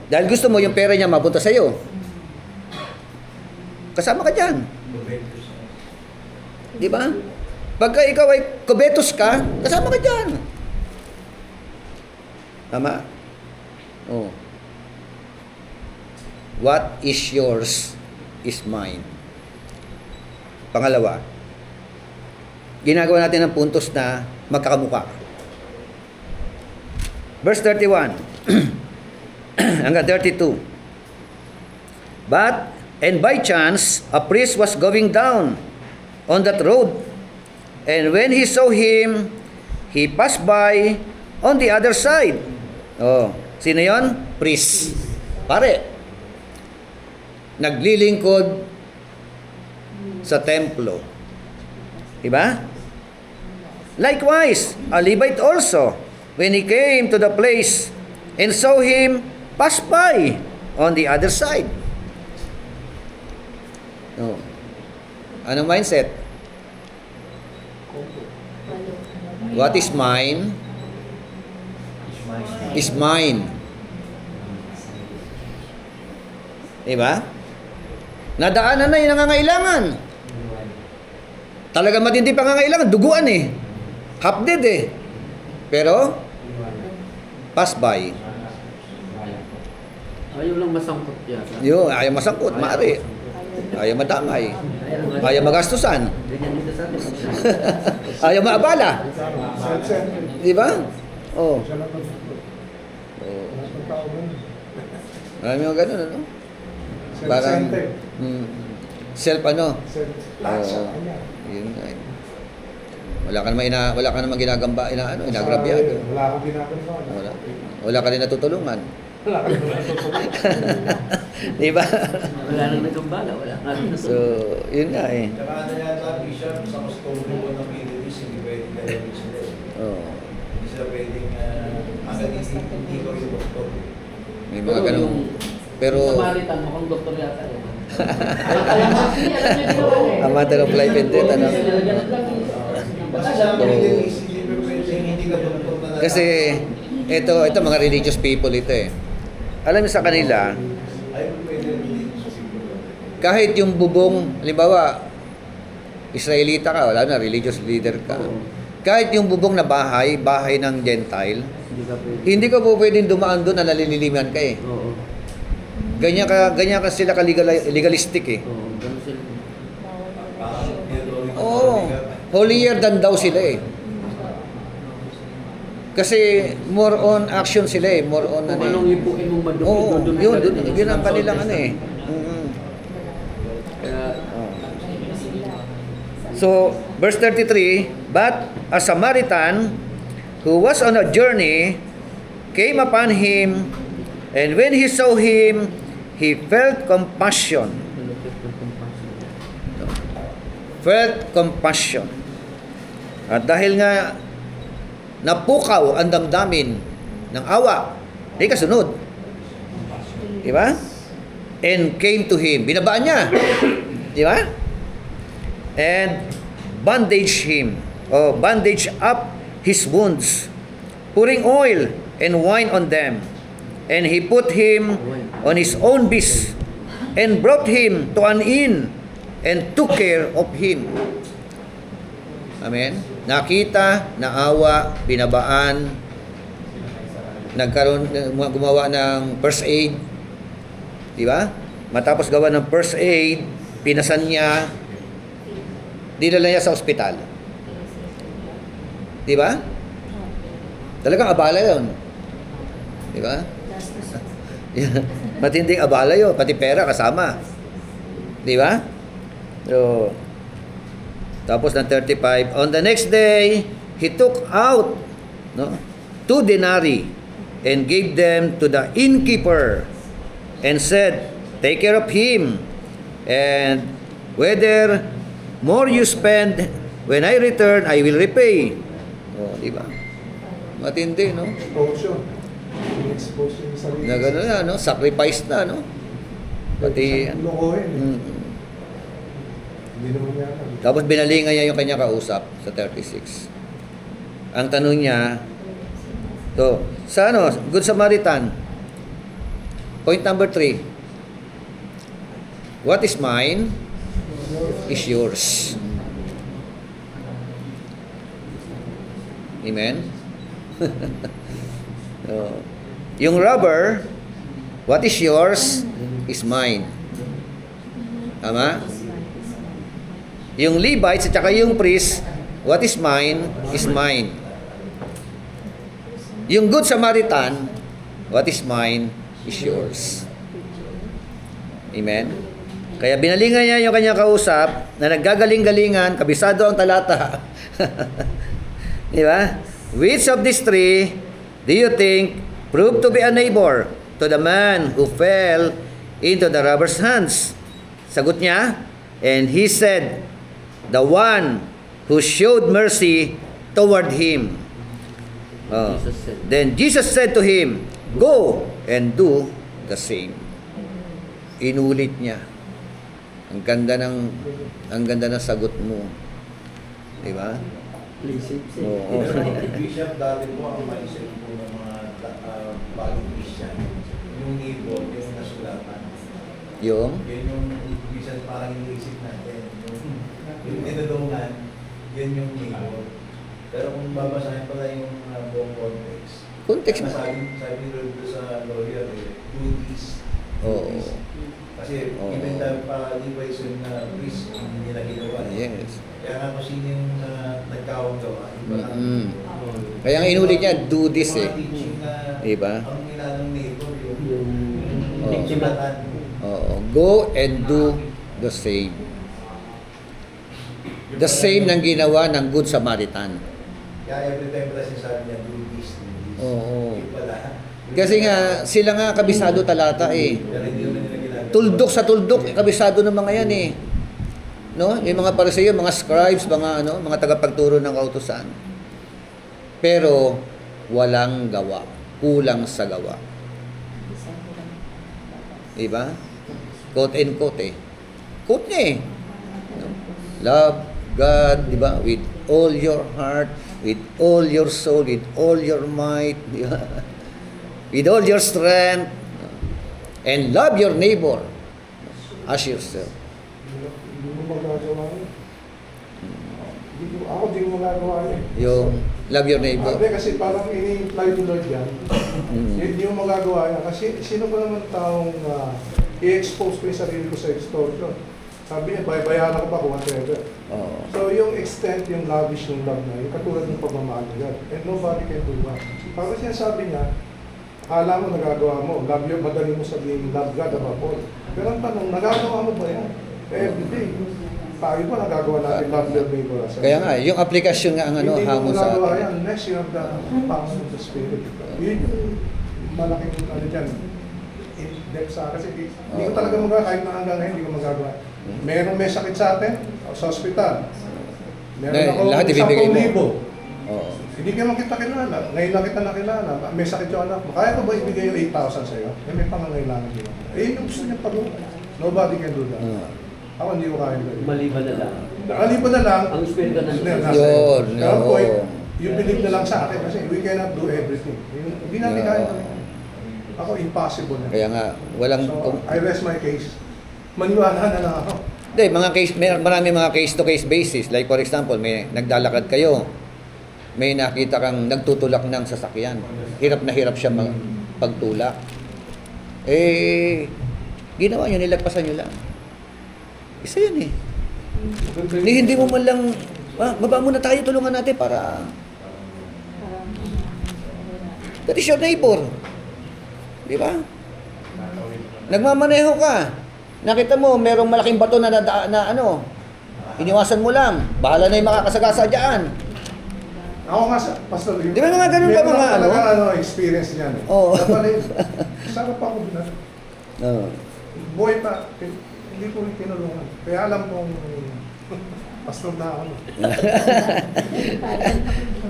dahil gusto mo yung pera niya mapunta sa iyo. Kasama ka dyan. Di ba? Pagka ikaw ay kubetos ka, kasama ka dyan. Tama? Oh. What is yours is mine. Pangalawa, ginagawa natin ng puntos na magkakamuka. Verse 31 hanggang 32. And by chance, a priest was going down on that road. And when he saw him, he passed by on the other side. Oh, sino yon? Priest. Pare. Naglilingkod sa templo. Diba? Likewise, a Levite also, when he came to the place and saw him, pass by on the other side. No. Anong mindset? What is mine is mine. Diba? Nadaanan na yung nangangailangan. Talaga matindi pangangailangan, duguan eh. Half dead eh. Pero, pass by. Ayaw lang masangkot yata. Ayaw masangkot, maaari. Ayaw madamay. Ayaw magastusan. Ganyan dito sa atin. Ayaw maabala. Di ba? Oh. Siya lang nagsusunod. Oh. Wala pang tao ganun. Marami mga ganun, ano? Parang, Self-centered. self ano? Lahat sa Oo. kanya. Yun nga eh. Wala ka naman ginagamba, inagrabyado. Wala akong ginagawa. Wala ka rin natutulungan. Wala akong ginagawa. Di ba? Wala nang nagambala, wala nga rin So, yun nga eh. Tsaka ano yata, Bishop, sa custodian ko ng Middle East, hindi pwedeng gawin sila. Oh. Hindi sila pwedeng, hanggang hindi ko yung doktor. May mga ganun. Pero, Samaritan, mukhang doktor yata yun. a matter of life and death, ano? Basta sa Middle East, hindi pa pwedeng hindi ka doktor na Kasi, ito mga religious people ito eh. Alam niyo sa kanila, ay pwede hindi sa siguro. Kahit yung bubong, halimbawa, Israelita ka, wala na, religious leader ka. Oo. Kahit yung bubong na bahay ng Gentile, Hindi ka pwede. hindi ka po pwedeng dumaan doon na nalililiman ka eh. Oo. Ganyan ka sila legalistic eh. Oo. Ganun sila. Parang theory. Oo. Holier than thou sila eh. Kasi more on action sila eh. More on Kung ano anong eh. ipukin mong madumi, Oo, dudumi yun, ka rin. yun ang Sa kanilang Old ano eh. Testament. Mm-mm. Kaya, Oh. So, verse 33, but a Samaritan who was on a journey came upon him, and when he saw him, he felt compassion. malupit ng compassion. Felt compassion. At dahil nga napukaw ang damdamin ng awa, di kasunod. Di ba? And came to him. Binabaan niya. Di ba? And bandage him. O bandage up his wounds, pouring oil and wine on them. And he put him on his own beast and brought him to an inn and took care of him. Amen? Nakita, naawa, binabaan, gumawa ng first aid. Di ba? Matapos gawa ng first aid, pinasan niya, dinala niya sa ospital. Di ba? Talagang abala yon. Di ba? Matinding abala yun, pati pera kasama. Di ba? So, tapos ng 35, on the next day, he took out 2 denarii and gave them to the innkeeper and said, take care of him, and whether more you spend, when I return, I will repay. Oh, di ba? Matindi, no? Exposure. In-expose yung sarili. Na gano'n na, no? Sacrifice na, no? Pati, Lokohin. mm. Hindi naman yan. Tapos binalingan niya yung kanya kausap sa 36. Ang tanong niya, to, sa ano, Good Samaritan, point number 3, what is mine is yours. Amen? So, yung robber, what is yours is mine. Tama? Yung Levites at saka yung priest, what is mine is mine. Yung Good Samaritan, what is mine is yours. Amen? Kaya binalingan niya yung kanyang kausap na naggagaling-galingan, kabisado ang talata. Di ba? Which of these 3 do you think proved to be a neighbor to the man who fell into the robber's hands? Sagot niya, and he said, the one who showed mercy toward him. Oh. Jesus said, Then Jesus said to him, go and do the same. Inulit niya. Ang ganda ng sagot mo. Di ba? please, Oo. Bishop, dati po ang maisip po ng mga bagong Christian, yung neighbor, yung nasulatan. Yung? Yun yung minsan parang iniisip natin. Yung tinulungan, yun yung neighbor. Pero kung babasahin pala yung buong context, Context mo. sabi ni Lord sa lawyer, do this. Oo. Kasi Oo. even the Levites yung priest, hindi nila ginawa. Yes. Kaya nga kung sino yung nagkawang gawa, iba lang. Mm. Kaya ang inulit niya, do this Mga eh. teaching na Diba? ang nilanong neighbor, yung Oo. sulatan. Oo. Go and do the same. The same ng ginawa ng Good Samaritan. Kaya every time pala sinasabi niya, do this, do this. Oo. Yung pala. Kasi nga, sila nga kabisado talata eh. Pero hindi naman nila ginagawa. Tuldok sa tuldok, kabisado ng mga yan eh. No? Yung mga Pariseo, mga scribes, mga tagapagturo ng kautusan. Pero walang gawa, kulang sa gawa. Diba? Quote and quote eh. Quote niya eh. No? Love God, diba? With all your heart, with all your soul, with all your might, diba? With all your strength, and love your neighbor Ask yourself. Hindi mo magagawa yun. Ako di mo magagawa yun. Yung love your neighbor. Hindi, kasi parang ini-imply ni Lord yan. Hindi mo magagawa yan. Kasi sino ba naman taong i-expose ko yung sarili ko sa extortion? Sabi niya, bayaran ko pa kung whatever. Oo. So yung extent, yung lavish ng love na, yung katulad ng pagmamahal na yan. And nobody can do that. Parang sinasabi niya, akala mo nagagawa mo, love you, madali mo sabihin, love God above all. Pero ang tanong, nagagawa mo ba yan? Every day. Tayo ba nagagawa natin love your neighbor as a Kaya nga, yung aplikasyon nga ang ano, hindi mo hamon sa magagawa atin. yan unless you have the power of the Spirit. Yun yung malaking ano dyan. In depth sa kasi hindi ko talaga magagawa, kahit na hanggang ngayon, hindi ko magagawa. Meron may sakit sa atin, sa hospital. Meron Na- ako lahat ibibigay mo. 10,000. Oo. Hindi ka man kita kilala. Ngayon lang kita nakilala. May sakit yung anak mo. Kaya ko ba ibigay yung 8,000 sa'yo? May pangangailangan din ako. Eh, yun yung gusto niya pag-uwi. Nobody can do that. Oo. Ako hindi ko kaya gawin. Maliban na lang. Nakalipan na lang. Ang Espiritu ng Diyos. nasa iyo. Yun, Pero ang oo. point, you believe na lang sa akin kasi we cannot do everything. Hindi natin kaya gawin. Ako, impossible na. Kaya nga, walang... So, I rest my case. Maniwala na lang ako. Hindi, mga case, marami mga case-to-case basis. Like for example, may naglalakad kayo, may nakita kang nagtutulak ng sasakyan. Hirap na hirap siya pagtulak. Eh, ginawa nyo, nilagpasan nyo lang. Isa yun eh. Hindi mo man lang, baba muna tayo, tulungan natin para... That is your neighbor. Di ba? Nagmamaneho ka. Nakita mo, merong malaking bato na ano, iniwasan mo lang. Bahala na yung makakasagasa dyan. Ako nga, Pastor, Di ba mga ganun ba meron mga ako ano? talaga experience niyan. Oo. Sarap ako na. Oo. Buhay pa, hindi ko rin tinulungan. Kaya alam kong pastor na ako.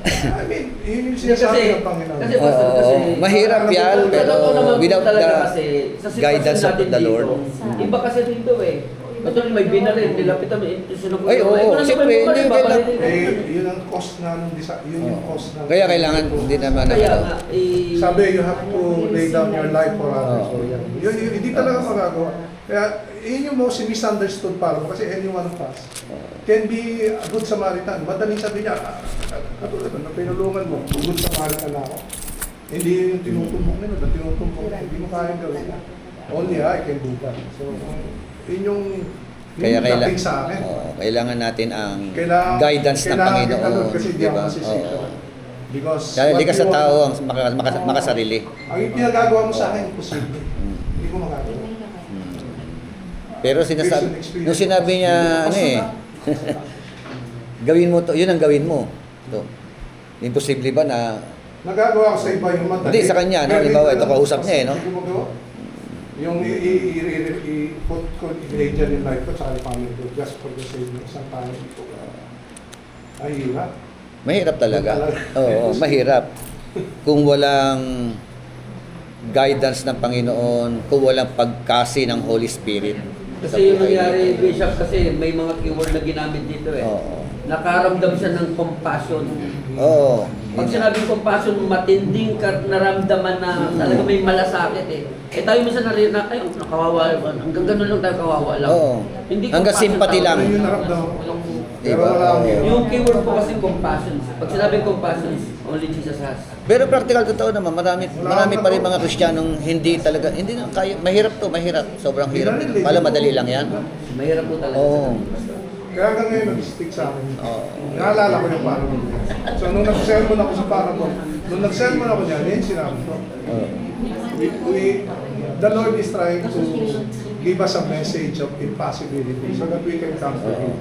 I mean, yun yung sinasabi ng Panginoon. Kasi Pastor, Oo, kasi mahirap yan, Sa pero totoo naman po without talaga the kasi, sa sitwasyon guidance of natin the Lord. dito, iba kasi dito eh. Katulad may binaril, nilapitan mo, sinunod Ay, oo, siyempre, hindi kailangan- Yun ang cost na nung yun yung cost na. Kaya kailangan din naman Kaya ano. nga, eh, Sabi, you have to lay down your life for others. Oo. So, yun, hindi talaga magagawa. Kaya, yun yung most misunderstood para mo. Kasi any one of us can be a good Samaritan. Madaling sabi niya, katulad na pinulungan mo, good Samaritan ako. Hindi yun yung tinutumbok nila. Tinutumbok nila, hindi mo kayang gawin. Only I can do that. So, yun yung Kaya dating sa akin. kailangan natin ang Kailangan- guidance ng kailangan kita Panginoon. doon kasi di ako Diba? masisita. Oo. Because Kaya hindi ka what sa you tao want- ang makasarili. Ang pinagagawa mo sa akin, imposible. Hindi ko magagawa. Pero sinasabi, Based on experience. nung sinabi niya, ano eh, gawin mo to, yun ang gawin mo. To. Imposible ba na, Nagagawa ko sa iba yung madali. Hindi, sa kanya, no? Pero Halimbawa, dito ito lang, kausap niya, eh, no? Hindi ko magawa. Yung i-put ko, i-agent in life ko, tsaka yung family ko, just for the sake ng isang tao dito. Ay, hirap. mahirap talaga. Oo, mahirap. Kung walang guidance ng Panginoon, kung walang pagkasi ng Holy Spirit. sa kasi yung buhay nangyari, natin. Bishop, kasi may mga keyword na ginamit dito eh. Oo. Nakaramdam siya ng compassion. Oo. Pag sinabing compassion, matinding naramdaman na talaga may malasakit eh. Eh tayo minsan narinig na, ay, nakawawa, hanggang ganun lang tayo kawawa lang. Oo. Hindi Hanggang compassion sympathy tawag. lang. Ano yung naramdaman ko? Pero Diba? wala akong Oo. ginawa. Yung keyword po kasi compassion. Pag sinabing compassion, only Jesus has. Pero practical totoo naman, marami pa rin mga Kristiyanong hindi talaga, hindi na kaya, mahirap to, mahirap. Sobrang hirap. Pala madali lang yan. Mahirap po talaga. Oo. Kaya hanggang ngayon, nag-stick sa akin. Oo. Naalala ko yung parable. So, nung nag-sermon ako sa parable, nung nag-sermon ako niyan, yun sinabi ko. The Lord is trying to give us a message of impossibility so that we can come to Him.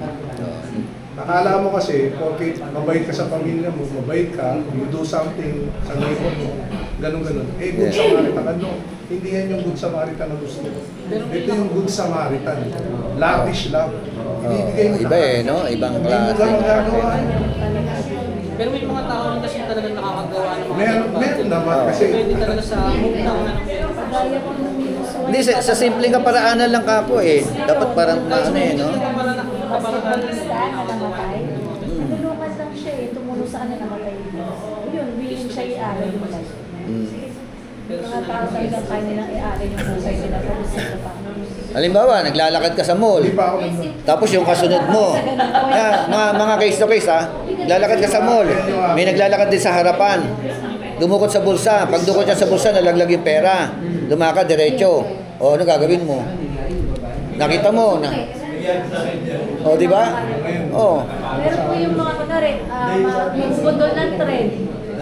Nakala mo kasi, okay, mabait ka sa pamilya mo, mabait ka, you do something sa neighbor mo, ganun-ganun. Eh, good Samaritan ka, no? Hindi yan yung good Samaritan na gusto mo. Ito yung good Samaritan. Lavish love. Ibibigay mo Iba eh, no? Ibang Hindi mo klase. lang magagawa. Pero may mga tao rin kasi talagang nakakagawa ng mga Meron naman kasi Pwede talaga sa move ng Hindi, sa simpleng kaparaanan lang kako eh. Dapat parang ano eh, no? Natulungan lang siya eh, tumulong sa ano namatay. Yun, willing siya i-aral yung life. Mm. Mga tao talagang kaya nilang i-alin yung buhay nila kung gusto nila pa. Halimbawa, naglalakad ka sa mall. Hindi pa ako nag- Tapos yung kasunod mo, mga case to case ha, lalakad ka sa mall, may naglalakad din sa harapan, dumukot sa bulsa, pag dukot niya sa bulsa, nalaglag yung pera, lumakad diretso, o ano gagawin mo? Nakita mo na, o di ba? O, Meron po yung mga kunwari, yung bundol ng trend.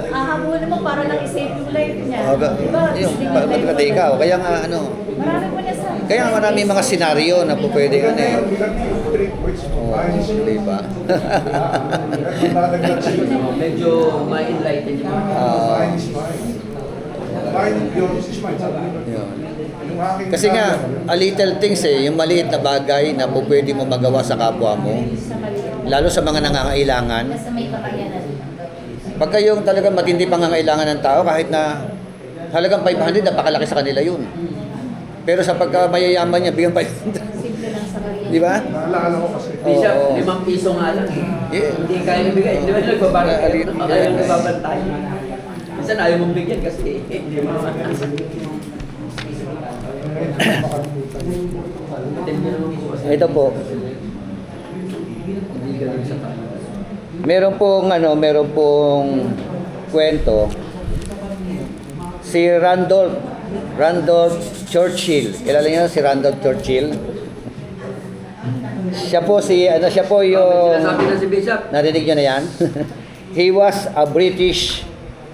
Hahabulin mo para lang i-save yung life niya. Diba? yung Save yung life pagkatay ka, o kaya nga ano, Marami po niya sa... kaya marami mga senaryo na po pwede ano eh. Ilan yung 3 words mo? Oo, Minus yun. di ba? Madagdag sila. Medyo ma-enlighten yung mga Minus mine. Mine, yours is mine. Sabi nila. Yun. Yung aking Kasi nga, a little things eh, yung maliit na bagay na po pwede mo magawa sa kapwa mo, Sa maliit. lalo sa mga nangangailangan. Basta may kakayanan. Pagka yung talagang matindi pangangailangan ng tao, kahit na halagang 500, napakalaki sa kanila yun. Pero sa pagka mayayaman niya, bigyan 500. Simple lang sa kanya. Di ba? Naalala ko kasi. Bishop, Oo. 5 piso nga lang. Yeah. Hindi kaya ibigay. Di ba nagbabarang kayo? Yeah. Ayaw nagbabantay. Minsan ayaw mong bigyan kasi hindi mo naman. Makalimutan. Attend nyo naman po kasi. Ito po, Hindi galing sa tama. meron pong kwento. Si Randolph Churchill. Kilala niyo si Randolph Churchill? Siya po yung Sinasabi na si Bishop. narinig niyo na yan? He was a British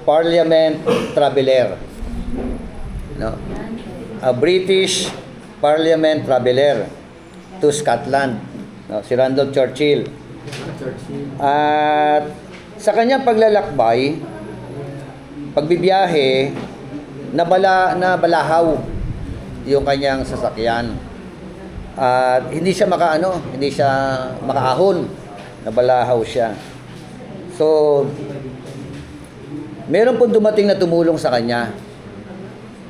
Parliament traveler. No? A British Parliament traveler to Scotland. No? Si Randolph Churchill. At sa kanyang paglalakbay, pagbibiyahe, nabalahaw yung kanyang sasakyan. At hindi siya makaahon. Nabalahaw siya. So, meron pong dumating na tumulong sa kanya.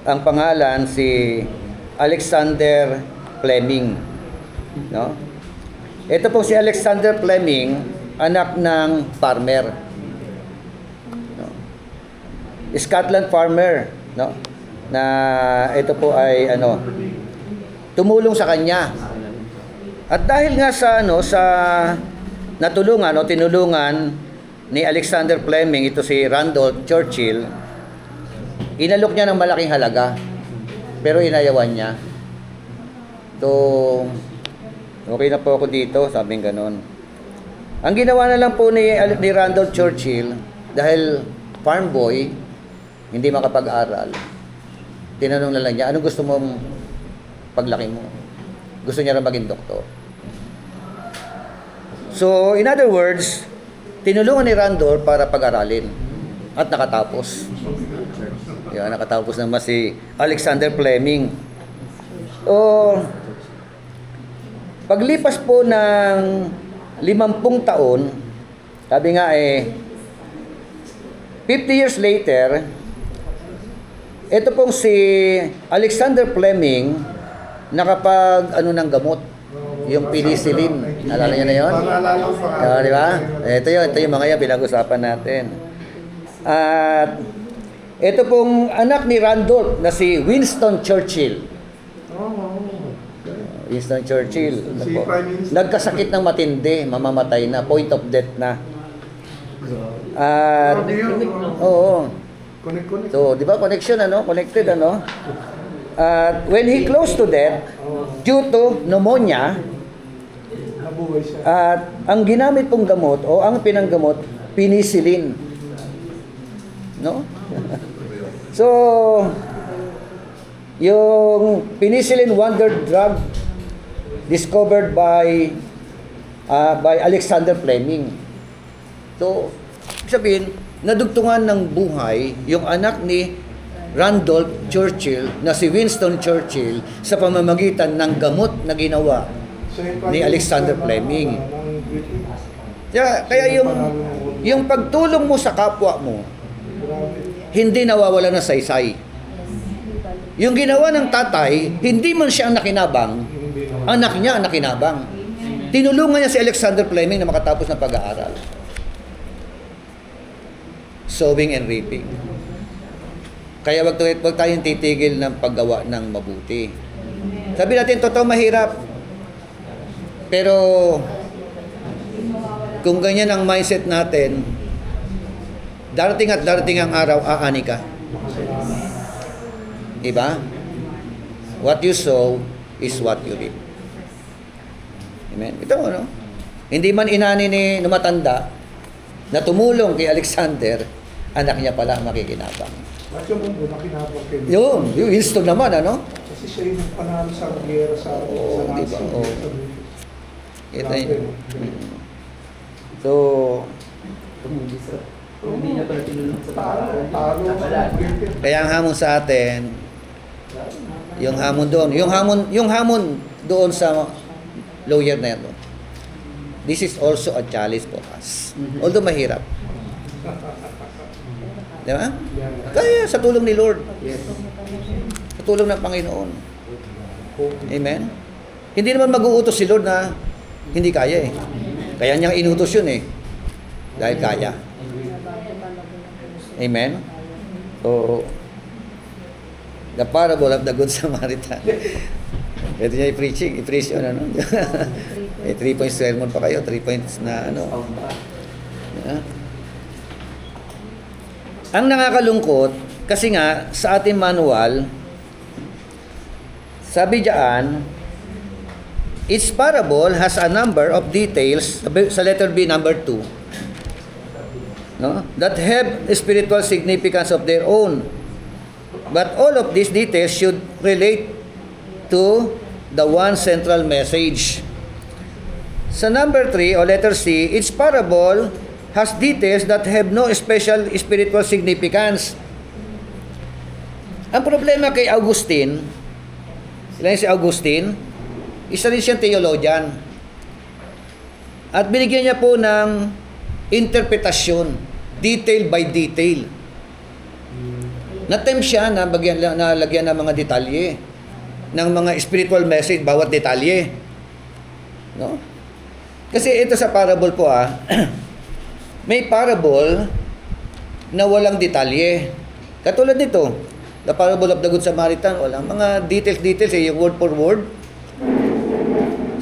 Ang pangalan si Alexander Fleming. No? Ito pong si Alexander Fleming, anak ng farmer. No? Scotland farmer, no? Na ito po ay tumulong sa kanya. At dahil nga sa natulungan o tinulungan ni Alexander Fleming, ito si Randolph Churchill, inalok niya ng malaking halaga. Pero inayawan niya. So, okay na po ako dito, sabing ganon. Ang ginawa na lang po ni Randolph Churchill, dahil farm boy, hindi makapag-aral, tinanong na lang niya, anong gusto mong paglaki mo? Gusto niya rin maging doktor. So, in other words, tinulungan ni Randolph para pag-aralin. At nakatapos. Yan, nakatapos naman si Alexander Fleming. Paglipas po ng 50 taon, sabi nga 50 years later, ito pong si Alexander Fleming nakapag ng gamot, yung penicillin. Alala niyo na yun? Naalala ko pa. Di ba? Ito yung mga yan, pinag-usapan natin. At ito pong anak ni Randolph na si Winston Churchill. Winston Churchill. Si Prime Minister. Nagkasakit ng matindi, mamamatay na, point of death na. At oo. Connect. So, di ba connection connected At when he close to death due to pneumonia, Nabuhay siya. at ang ginamit pong gamot o ang pinanggamot, penicillin. No? So, yung penicillin wonder drug discovered by Alexander Fleming. So, sabihin, nadugtungan ng buhay yung anak ni Randolph Churchill na si Winston Churchill sa pamamagitan ng gamot na ginawa ni Alexander Fleming. Kaya yung pagtulong mo sa kapwa mo, hindi nawawala ng saysay. Yung ginawa ng tatay, hindi man siya ang nakinabang, anak niya ang nakinabang. Tinulungan niya si Alexander Fleming na makatapos ng pag-aaral. Sowing and reaping. Kaya wag tayong titigil ng paggawa ng mabuti. Sabi natin, totoo mahirap. Pero, kung ganyan ang mindset natin, darating at darating ang araw, aani ka. Diba? What you sow is what you reap. Amen? Ito mo, no? Hindi man inani ni matanda na tumulong kay Alexander, anak niya pala ang makikinabang. At yung mundo na kinabang kay Yung Winston naman, ano? Kasi siya yung panalo sa gera sa Oo, sa diba? Nazi. Oo. Ito yun. So, Hindi niya pala tinulong sa Talo. kaya ang hamon sa atin, yung hamon doon sa lawyer na ito. This is also a challenge for us. Although mahirap. Di ba? Kaya sa tulong ni Lord. Yes. Sa tulong ng Panginoon. Amen? Hindi naman mag-uutos si Lord na hindi kaya eh. Kaya niyang inutos yun eh. Dahil kaya. Amen? So, the parable of the Good Samaritan. Pwede niya i-preach yun, ano? May 3 points sermon pa kayo, 3 points na ano. Yeah. Ang nakakalungkot, kasi nga, sa ating manual, sabi diyan, each parable has a number of details, sa letter B, number 2, no? That have spiritual significance of their own. But all of these details should relate to the one central message. Sa number 3 o letter C, each parable has details that have no special spiritual significance. Ang problema kay Augustine, ilan si Augustine, isa rin siyang theologian. At binigyan niya po ng interpretasyon, detail by detail. Na-tempt siya na lagyan ng mga detalye, ng mga spiritual message, bawat detalye. No? Kasi ito sa parable po may parable na walang detalye. Katulad nito, the parable of the Good Samaritan, walang mga details yung word for word.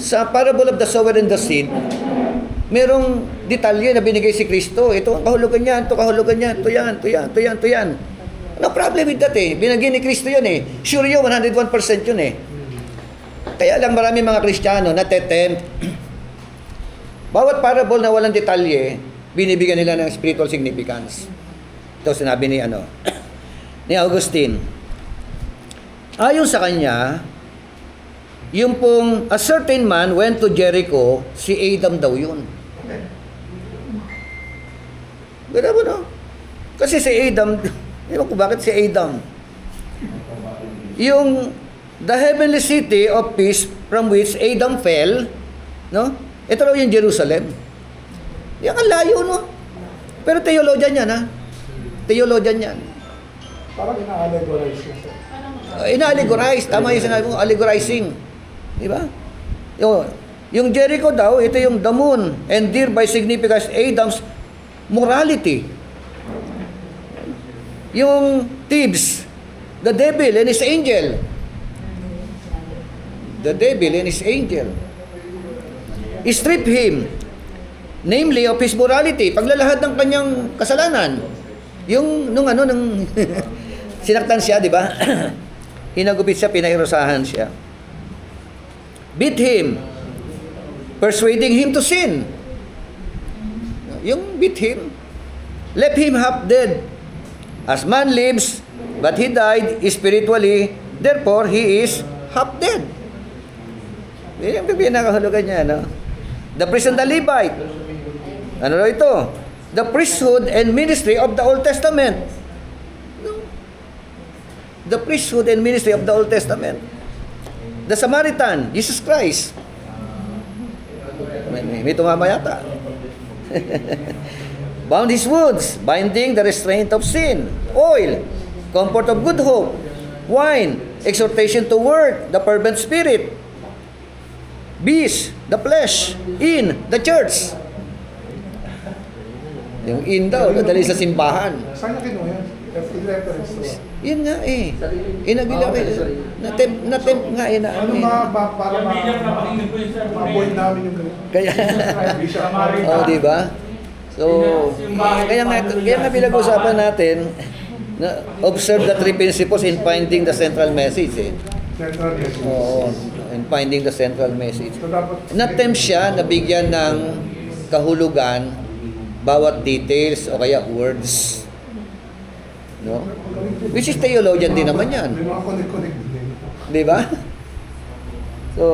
Sa parable of the sower and the seed, merong detalye na binigay si Kristo. Ito ang kahulugan niyan, ito kahulugan niyan, ito yan. No problem with that eh. Binigay ni Kristo yun eh. Sure yun, 101% yun eh. Kaya lang marami mga Kristiyano na tetempt. Bawat parable na walang detalye, binibigyan nila ng spiritual significance. Ito sinabi ni Augustine. Ayon sa kanya, yung pong a certain man went to Jericho, si Adam daw yun. Ganda mo, no? Kasi si Adam, ewan ko bakit si Adam. Yung the heavenly city of peace from which Adam fell, no? Ito raw yung Jerusalem. Yan ang layo, no? Pero theologian yan, ha? Theologian yan. Parang ina-allegorize niya siya. Ina-allegorize. Tama yung sinabi mo, allegorizing. Di ba? Yung Jericho daw, ito yung the moon, and thereby signifies Adam's morality. Yung Thebes, the devil and his angel. The devil and his angel. Strip him, namely of his morality, paglalahad ng kanyang kasalanan. Yung nung sinaktan siya, di ba? Hinagupit siya, pinairosahan siya. Beat him, persuading him to sin. Yung beat him, left him half dead. As man lives, but he died spiritually, therefore he is half dead. Yan yung pinakahulugan niya, no? The priest and the Levite. Ano daw ito? The priesthood and ministry of the Old Testament. No? The priesthood and ministry of the Old Testament. The Samaritan, Jesus Christ. May tumama yata. Bound his wounds, binding the restraint of sin. Oil, comfort of good hope. Wine, exhortation to work, the fervent spirit. Beast, the flesh, in the church. Yung in daw, dadali sa simbahan. Saan niya kinuha yan? Reference to. Yun nga eh. Sarili. Inabila Oo, rin. sarili. Natempt nga eh na Ano ano eh. para Yung video na pakinggan ko yun, sir. ma-avoid namin yung ganito. Kaya, oh, di ba? So, kaya nga pinag-usapan natin na observe the three principles in finding the central message eh. Central message. Oo, in finding the central message. So dapat Na-tempt siya na bigyan ng kahulugan bawat details o kaya words. No? Which is theologian din naman yan. may mga connect din. Di ba? So,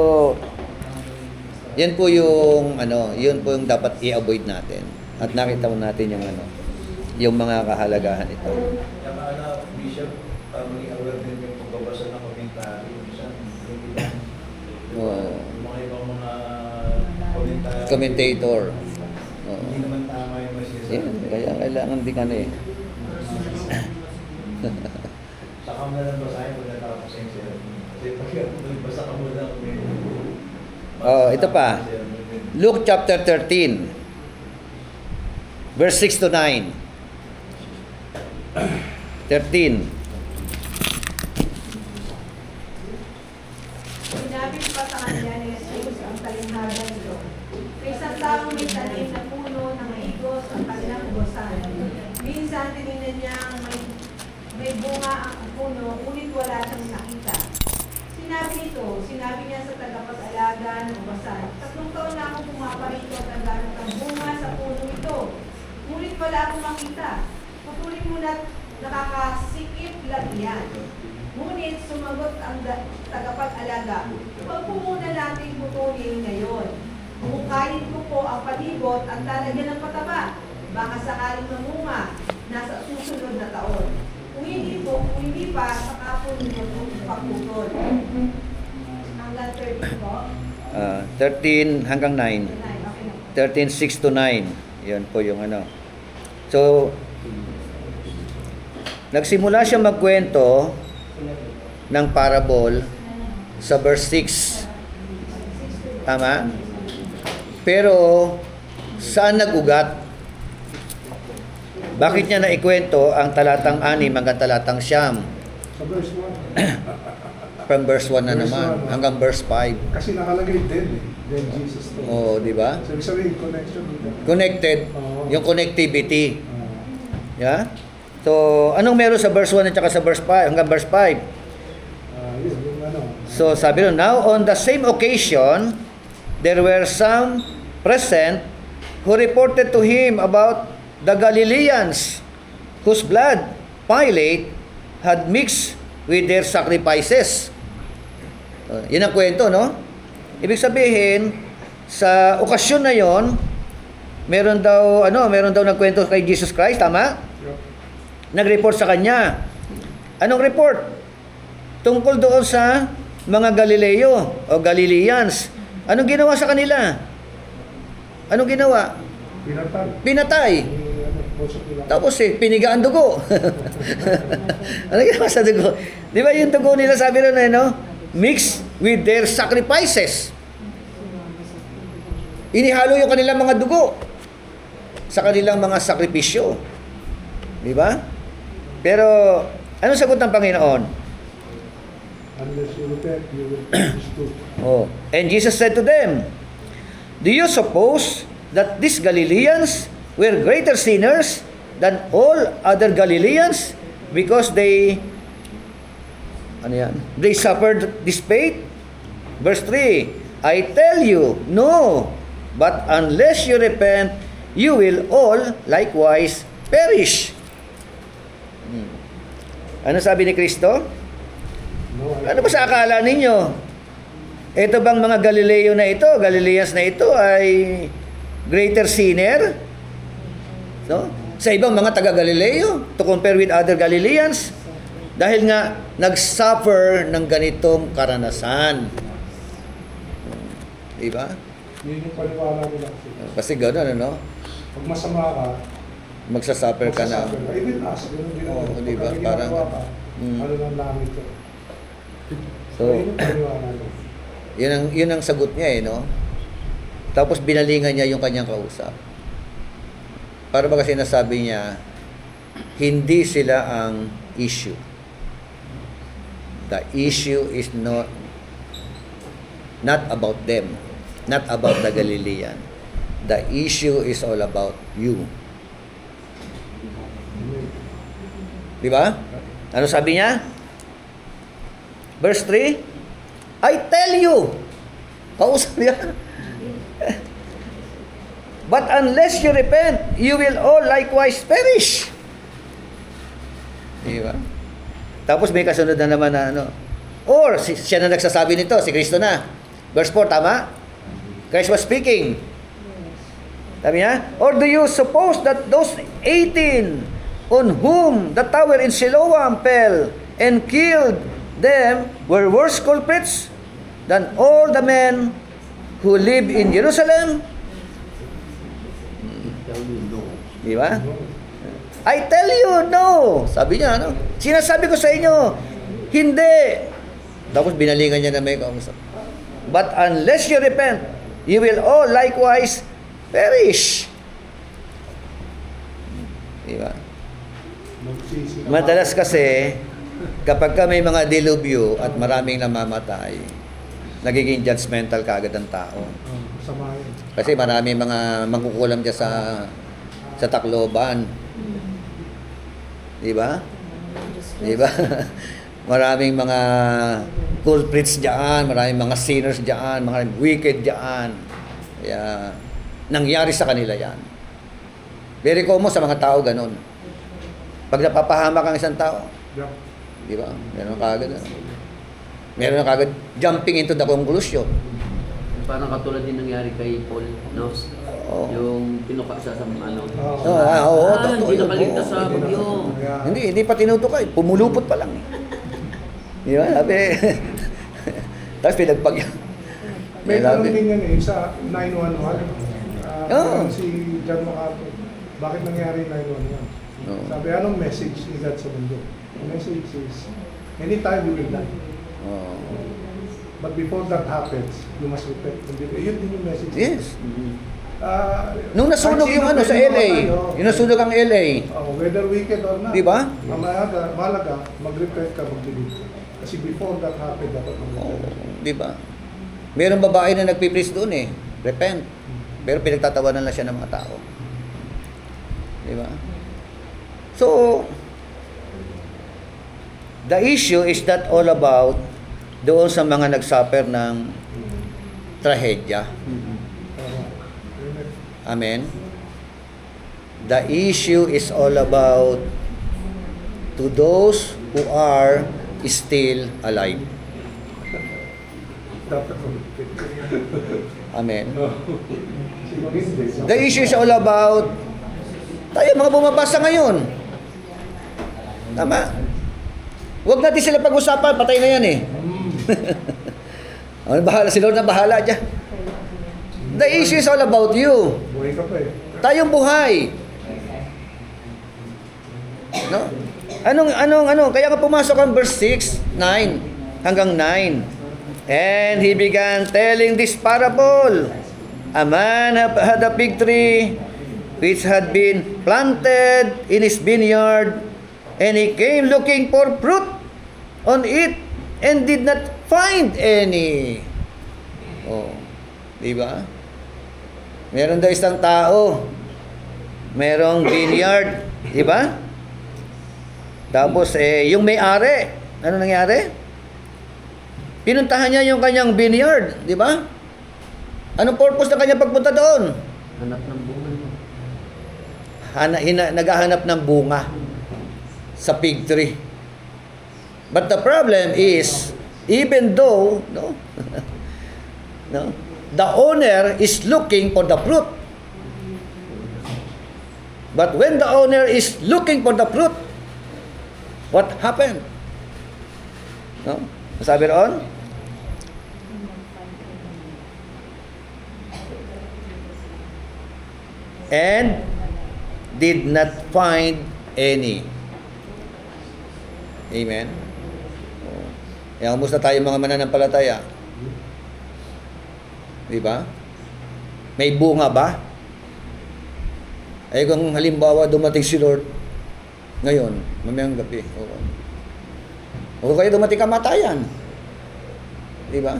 yan po yung yun po yung dapat i-avoid natin. At nakita mo natin yung yung mga kahalagahan ito. Yung Bishop, maging aware din yung pagbabasa ng komentary. Minsan, yung ibang, yung mga ibang mga komentary. Commentator. Oo. Hindi naman tama yung message. Yan, kaya kailangan din eh. Saka mo na lang basahin kung natapos yung sir. Kasi pag nagbasa ka mo lang, Ito pa. Luke chapter 13, verse 6 to 9. 13. Sinabi pa sa kanya ni Jesus ang talinhaga nito. Kay isang taong may tanim na puno ng higos ang kanilang ubasan. Minsan tinignan niya ang may bunga ang puno, ngunit wala siyang nakita. Sinabi niya sa tagapag-alaga ng ubasan, 3 taon na akong pumaparito at naghanap ng bunga sa puno ito. Ngunit wala akong makita. Patuloy mo na nakakasikip lang yan. Ngunit sumagot ang tagapag-alaga, huwag po muna natin putulin ngayon. Bukayin ko po ang palibot at lalagyan ng pataba. Baka sakaling mamunga nasa susunod na taon. Kung hindi pa, saka po ninyo paputol. Hanggang 30 po. 13 hanggang 9. Okay na. 13, 6 to 9. Yan po yung So, nagsimula siya magkwento ng parable sa verse 6. Tama? Pero, saan nag-ugat? Bakit niya naikwento ang talatang 6 hanggang talatang 9? Sa verse 1. From verse 1 na Verse naman, 1. hanggang verse 5. Kasi nakalagay then eh. Then Jesus to. Oh, di ba? So ibig sabihin, connection dito. Connected, Oo. yung connectivity. Ah. Yeah? So, anong meron sa verse 1 at saka sa verse 5, hanggang verse 5? Yun, yung So, sabi nun, now on the same occasion, there were some present who reported to him about the Galileans whose blood Pilate had mixed with their sacrifices. Yun ang kwento, no? Ibig sabihin, sa okasyon na yon, meron daw nagkwento kay Jesus Christ, tama? Yep. Nag-report sa kanya. Anong report? Tungkol doon sa mga Galileo o Galileans. Anong ginawa sa kanila? Anong ginawa? Pinatay. Tapos piniga ang dugo. Ano ginawa sa dugo? Di ba yung dugo nila, sabi rin mixed with their sacrifices. Inihalo yung kanilang mga dugo sa kanilang mga sakripisyo. Di ba? Pero, anong sagot ng Panginoon? Unless you repent, you will perish too. And Jesus said to them, do you suppose that these Galileans were greater sinners than all other Galileans because they suffered this fate? Verse 3, I tell you, no, but unless you repent, you will all likewise perish. Ano sabi ni Kristo? No, Ano ba sa akala ninyo? Ito bang mga Galileo na ito, Galileans na ito ay greater sinner? No? Sa ibang mga taga-Galileo, to compare with other Galileans, dahil nga nag-suffer ng ganitong karanasan. Diba? yun yung paliwala nila kasi. Kasi gano'n, Pag masama ka, magsasuffer ka na. magsasuffer ka. Even us, ganun din Oo, naman. di ba? Pag may Parang- ginagawa ka, Mm. ano lang langit ko. So, Yun yung paliwala nila. yun ang sagot niya Tapos binalingan niya yung kanyang kausap. para ba kasi nasabi niya, hindi sila ang issue. The issue is not about them, not about the Galilean. The issue is all about you. Di ba? Ano sabi niya? Verse 3, I tell you, kausap niya, but unless you repent, you will all likewise perish. Di ba? Tapos may kasunod na naman na ano. Or, siya na nagsasabi nito, si Kristo na. Verse 4, tama? Christ was speaking. Sabi niya, or do you suppose that those 18 on whom the tower in Siloam fell and killed them were worse culprits than all the men who live in Jerusalem? Di ba? I tell you, no. Sabi niya, ano? Sinasabi ko sa inyo, hindi. Tapos binalingan niya na may kausap. But unless you repent, you will all likewise perish. Di ba? Madalas kasi, kapag ka may mga dilubyo at maraming namamatay, nagiging judgmental kaagad ang tao. Masama yun. Kasi maraming mga mangkukulam dyan sa Tacloban. Di ba? Di ba? Maraming mga culprits diyan, maraming mga sinners diyan, maraming wicked diyan. Kaya, nangyari sa kanila yan. Very common sa mga tao ganun. Pag napapahamak ang isang tao, Yeah. di ba? Meron kagad. Meron kagad jumping into the conclusion. Parang katulad din nangyari kay Paul, no? Oo. Yung pinuka siya sa ano. Oo, totoo Hindi yun. nakaligtas Oo. sa bagyo. Hindi pa tinutukay. Pumulupot pa lang. Di ba? Sabi, tapos pinagpag... May tanong Sabi, din yan eh, sa 911. Oo. Si John MacArthur, bakit nangyari 911? Oo. Sabi, anong message ni God sa mundo? The message is, anytime we will die. Oo. But before that happens, you must repent. Yun din yung message. Yes. Nung Nung nasunog yung ano sa LA, yung nasunog ang LA, whether wicked or not. di ba? Ang mahalaga, mag-repent ka, mag-believe ka. Kasi before that happened, dapat mag-repent. Di ba? Merong babae na nagpipris doon eh. Repent. Pero pinagtatawanan lang siya ng mga tao. Di ba? So, the issue is not all about doon sa mga nagsuffer ng trahedya. Amen? The issue is all about to those who are still alive. Amen? The issue is all about tayo mga bumabasa ngayon. Tama? Huwag natin sila pag-usapan, patay na yan eh. Ano, bahala, si Lord na bahala dyan. The issue is all about you. Buhay ka pa eh. Tayong buhay. No? Anong, kaya nga pumasok ang verse 6, 9, hanggang 9. And he began telling this parable. A man had a fig tree which had been planted in his vineyard, and he came looking for fruit on it and did not find any. Oh, di ba? Meron daw isang tao, merong vineyard, di ba? Tapos yung may-ari, ano nangyari? Pinuntahan niya yung kanyang vineyard, di ba? Anong purpose ng kanyang pagpunta doon? Hanap ng bunga. Naghahanap ng bunga sa fig tree. But the problem is, even though no, the owner is looking for the fruit. But when the owner is looking for the fruit, what happened? No? Sabi roon? And did not find any. Amen? Kaya kamusta tayo mga mananampalataya? Di ba? May bunga ba? Ay kung halimbawa dumating si Lord ngayon, mamayang gabi, o kaya dumating kamatayan. Di ba?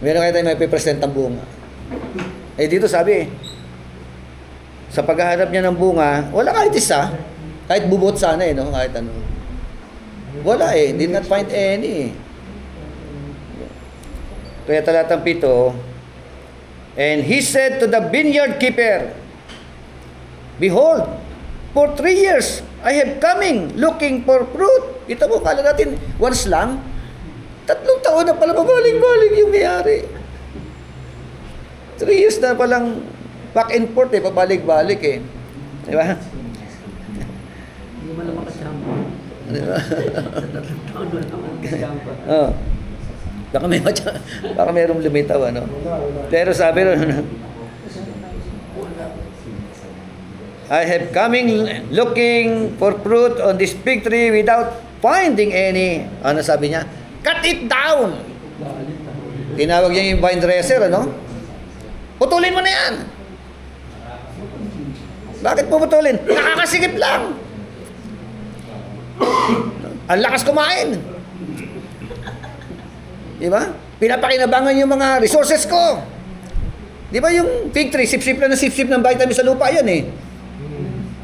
Meron kaya tayo may pipresent ang bunga. Eh dito sabi, sa paghahanap niya ng bunga, wala kahit isa. Kahit bubot sana no? Kahit ano. Wala did not find any. Kaya talatang 7, and he said to the vineyard keeper, behold, for 3 years I have coming looking for fruit. Ito mo, kala natin once lang. 3 taon na pala pabalik-balik yung mayari. 3 years na palang back and forth pabalik-balik Di ba? Hindi mo naman kasama. Di ba? Taon mo naman kasama. Oh. Baka mayroong lumitaw, ano? Pero sabi ron, I have coming looking for fruit on this fig tree without finding any. Ano sabi niya? Cut it down! Tinawag niya yung vine dresser, ano? Putulin mo na yan! Bakit puputulin? Nakakasikip lang! Ang lakas kumain! Di ba? Pinapakinabangan yung mga resources ko. Di ba yung fig tree, sip-sip lang na sip-sip ng vitamin sa lupa yan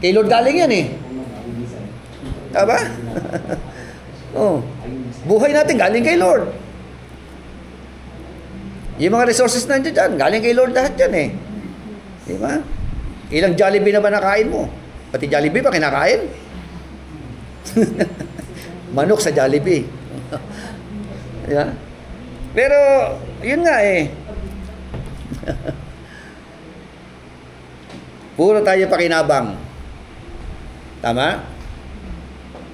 Kay Lord galing yan Diba? Oh. Buhay natin galing kay Lord. Yung mga resources nandiyan dyan, galing kay Lord lahat yan Di ba? Ilang Jollibee na ba nakain mo? Pati Jollibee pa kinakain? Manok sa Jollibee. Diba? Pero, yun nga puro tayo pakinabang. Tama?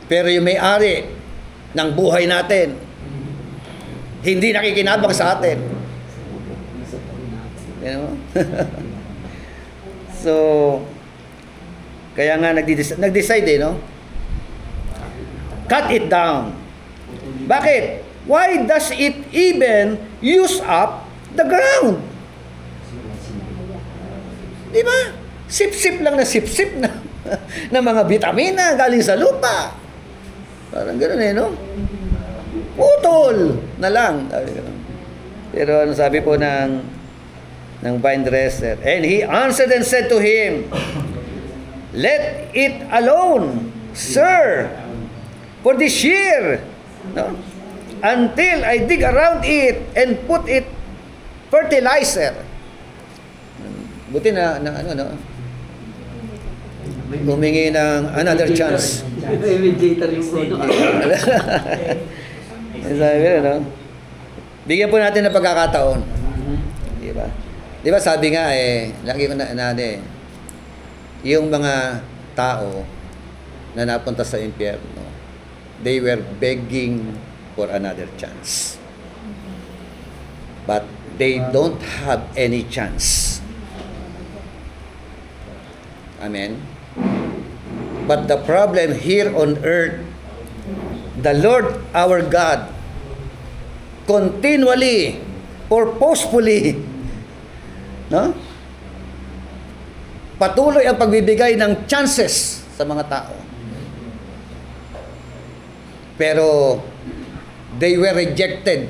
Pero yung may-ari ng buhay natin, hindi nakikinabang sa atin. You know? So, kaya nga nag-decide no? Cut it down. Bakit? Why does it even use up the ground? Di ba? Sip-sip lang na sip-sip na ng mga vitamina galing sa lupa. Parang gano'n no? Putol na lang. Pero ano sabi po ng vine dresser? And he answered and said to him, let it alone, sir, for this year. No? Until I dig around it and put it fertilizer. Buti na ano, no? Humingi ng another chance. Mediator yung ano. Sabi no? Bigyan po natin ng pagkakataon. Di ba? Di ba sabi nga lagi ko na yung mga tao na napunta sa impyerno, they were begging for another chance. But they don't have any chance. Amen? But the problem here on earth, the Lord our God continually, purposefully, no? Patuloy ang pagbibigay ng chances sa mga tao. Pero they were rejected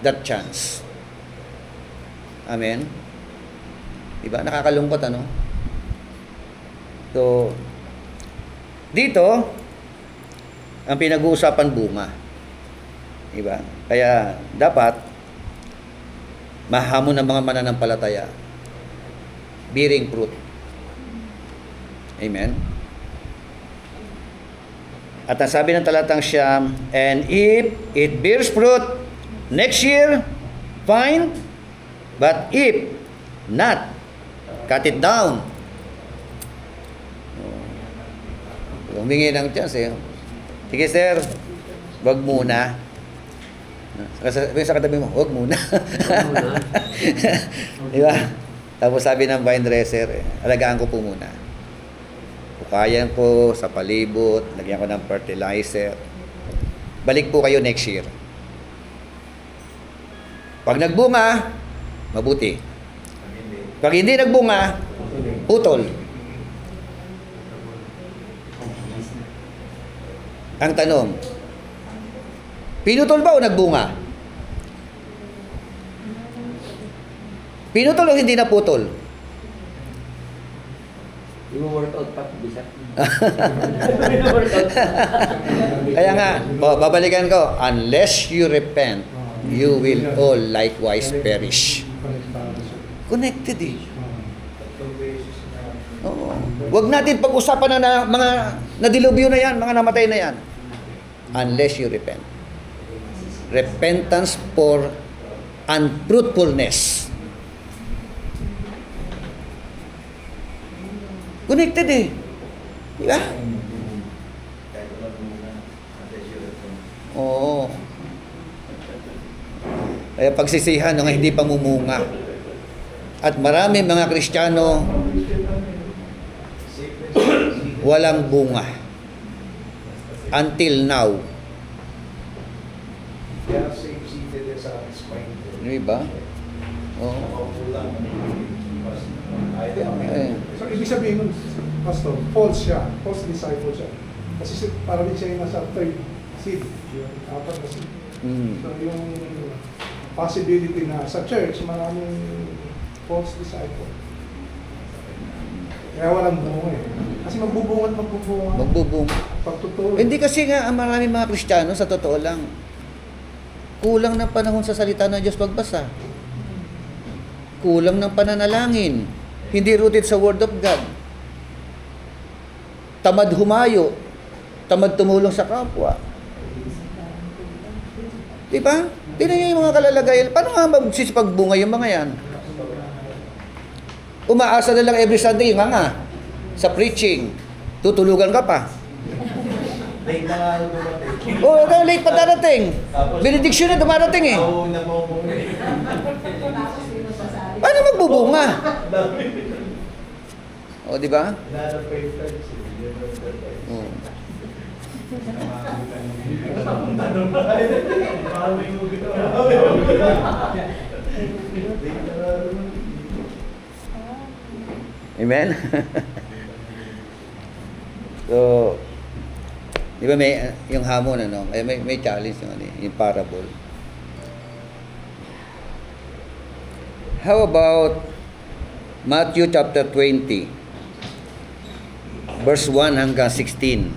that chance. Amen? Diba? Nakakalungkot, ano? So, dito, ang pinag-uusapan bunga. Diba? Kaya, dapat, mahamon ng mga mananampalataya, bearing fruit. Amen? At ang sabi ng talatang siyam, and if it bears fruit next year, fine. But if not, cut it down. Humingi ng chance Sige sir, wag muna. Sa katabi mo, wag muna. Di ba? Tapos sabi ng vine dresser, alagaan ko po muna. Pukayan ko sa palibot, lagyan ko ng fertilizer. Balik po kayo next year. Pag nagbunga, mabuti. Pag hindi nagbunga, putol. Ang tanong, pinutol ba o nagbunga? Pinutol o hindi naputol? I-workout pa, bisa. Kaya nga, babalikan ko, unless you repent, you will all likewise perish. Connected eh. Oo. Huwag natin pag-usapan na mga nadilubyo na yan, mga namatay na yan. Unless you repent. Repentance for unfruitfulness. Connected eh. Di ba? Oo. Kaya pagsisihan ng hindi pamumunga. At marami mga Kristiyano walang bunga. Until now. Kaya safe-seated sa spine. Di ba? Oo. So, ibig sabihin nun, Pastor, false siya. False disciple siya. Kasi parang siya yung nasa third seed. Yung apat na seed. So, yung possibility na sa church, maraming false disciple. Kaya walang bunga eh. Kasi magbubunga at magbubunga. Magbubunga. Pagtuturo. Hindi kasi nga ang maraming mga Kristiyano, sa totoo lang, kulang ng panahon sa salita ng Diyos pagbasa. Kulang ng pananalangin. Hindi rooted sa Word of God. Tamad humayo. Tamad tumulong sa kapwa. Di ba? Tingnan niyo yung mga kalalagayan. Paano nga magsisipagbunga yung mga yan? Umaasa na lang every Sunday yung nga sa preaching. Tutulugan ka pa. Late na nga dumating. Oh, late pa darating. Benediction na dumarating eh. Oo, na po. Paano magbubunga? O, di ba? Oh. Amen? So, di ba may, yung hamon, ano? May challenge yung, yung parable. How about Matthew chapter 20, verse 1 hanggang 16?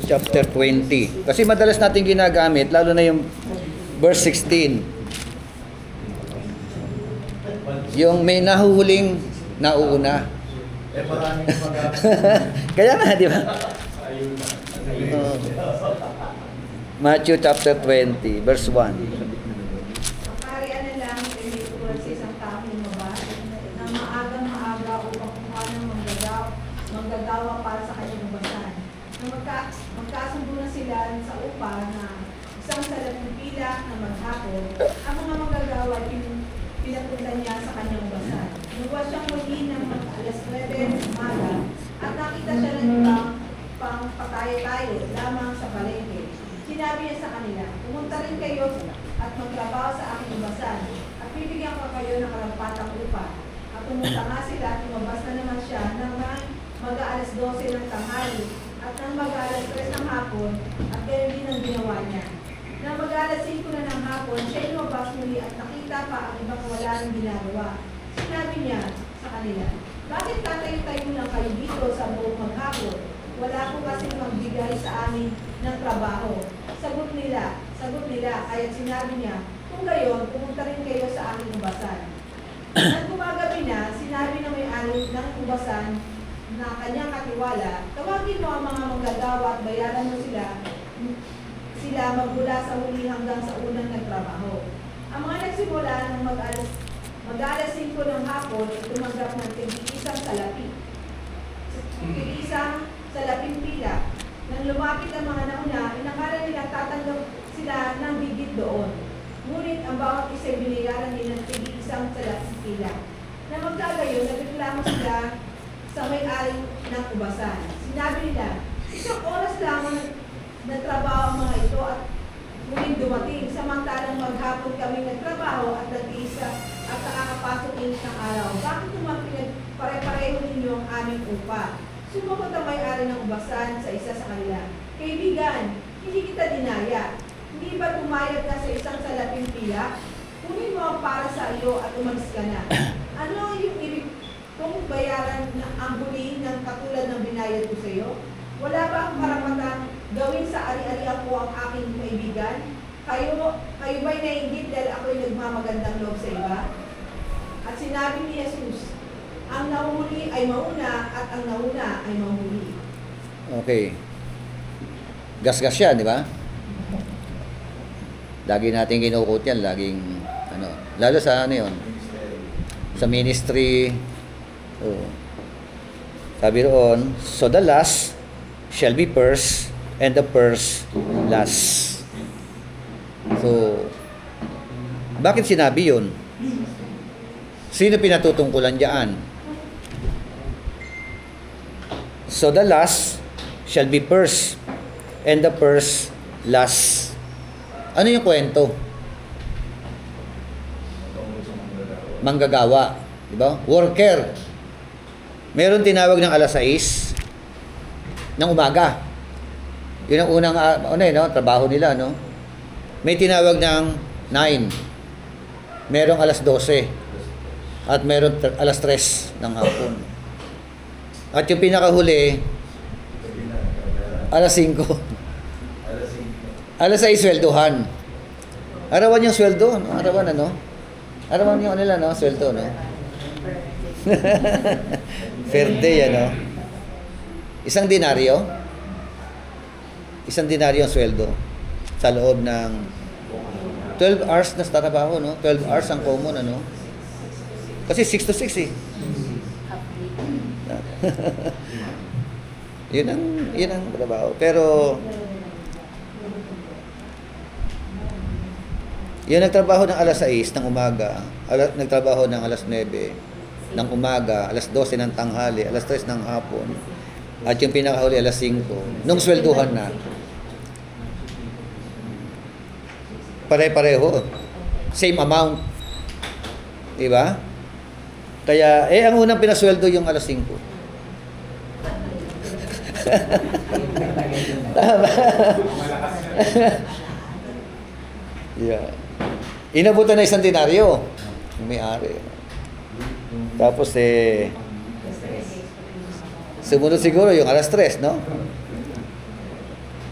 Chapter 20. Kasi madalas natin ginagamit, lalo na yung verse 16. Yung may nahuhuling nauuna. Eh, maraming mag- Kaya nga, di ba? Matthew chapter 20, verse 1. Parian na lang ay may verses ang taong lumabas na maagang-maaga upang kumuha ng manggagawa para sa kanyang basan. Na magkasundo na sila sa upa na isang salaping pila na maghapon, ang mga manggagawa pinapunta niya sa kanyang basan. Nuwa siyang muli ng alas 9 ng umaga at nakita siya ng ibang pang patayo-tayo lamang sa palengke. Sinabi niya sa kanila, pumunta rin kayo at magtrabaho sa aking basan at bibigyan ko kayo ng karampatang upa. At pumunta nga sila at lumabas na naman siya nang mag-aalas 12 ng tanghali at nang mag-aalas 3 ng hapon at ganoon din ang ginawa niya. Nang mag-aalas 5 na ng hapon, siya lumabas muli at nakita pa ang ibang wala ng ginagawa. Sinabi niya sa kanila, bakit tatayo-tayo lang kayo dito sa buong maghapon? Wala ko kasi magbigay sa amin ng trabaho. Sagot nila, kaya't sinabi niya, kung gayon, pumunta rin kayo sa aking ubasan. At gumagabi na, sinabi ng may-ari ng ubasan na kanyang katiwala, tawagin mo ang mga manggagawa at bayaran mo sila magmula sa huli hanggang sa unang nagtrabaho. Ang mga nagsimula ng mag-alas 5 ng hapon ay tumanggap ng tig-isang salapi. Tig-isang salaping pila. Nang lumapit ang mga nauna, inakala nila tatanggap sila ng bigit doon. Ngunit ang bawat isa binayaran nila ng tig-isang salaping pila. Na magkagayon, nagreklamo sila sa may-ari ng ubasan. Sinabi nila, isang oras lamang nagtrabaho ang mga ito at muling dumating. Samantalang maghapon kami nagtrabaho at nag-iisa at nakakapasok init ng araw. Bakit naman pare-pareho ninyo ang aming upa? Sumagot ang may-ari ng ubasan sa isa sa kanila. Kaibigan, hindi kita dinaya. Hindi ba pumayag ka sa isang salaping pila? Kunin mo ang para sa iyo at umalis ka na. Ano yung ibig kong bayaran na ang huli ng katulad ng binayad ko sa iyo? Wala ba akong karapatan gawin sa ari-arian ko ang aking kaibigan? Kayo ba'y naiingit dahil ako'y nagmamagandang loob sa iba? At sinabi ni Jesus, ang nahuli ay mauna at ang nauna ay mahuli. Okay. Gas-gas yan, di ba? Lagi natin kinukot yan, laging, ano, lalo sa ano yun, sa ministry. Oh. Sabi roon, so the last shall be first, and the first last. So, bakit sinabi yun? Sino pinatutungkulan diyan? So the last shall be first, and the first last. Ano yung kwento? Manggagawa, di ba? Worker. Meron tinawag ng alas 6 ng umaga. Yun ang unang trabaho nila, no? May tinawag ng 9. Merong alas 12. At meron alas 3 ng hapon. At yung pinakahuli, alas 5. Alas 6, sweldohan. Arawan yung sweldo, no? Arawan, ano? Arawan yung nila, no? Sweldo, no? Fair day, ano? Isang denaryo ang sweldo sa loob ng 12 hours na trabaho, no? 12 hours ang common, ano? Kasi 6 to 6, eh. yun ang trabaho. Pero yun nagtrabaho ng alas 6 ng umaga, nagtrabaho ng alas 9 ng umaga, alas 12 ng tanghali, alas 3 ng hapon, at yung pinakahuli alas 5, nung swelduhan na. Pare-pareho. Same amount. Diba? Kaya, ang unang pinasweldo yung alas 5. Tama. Yeah. Inabutan na isang denaryo. Yung may-ari. Tapos sumunod siguro yung alas 3, no?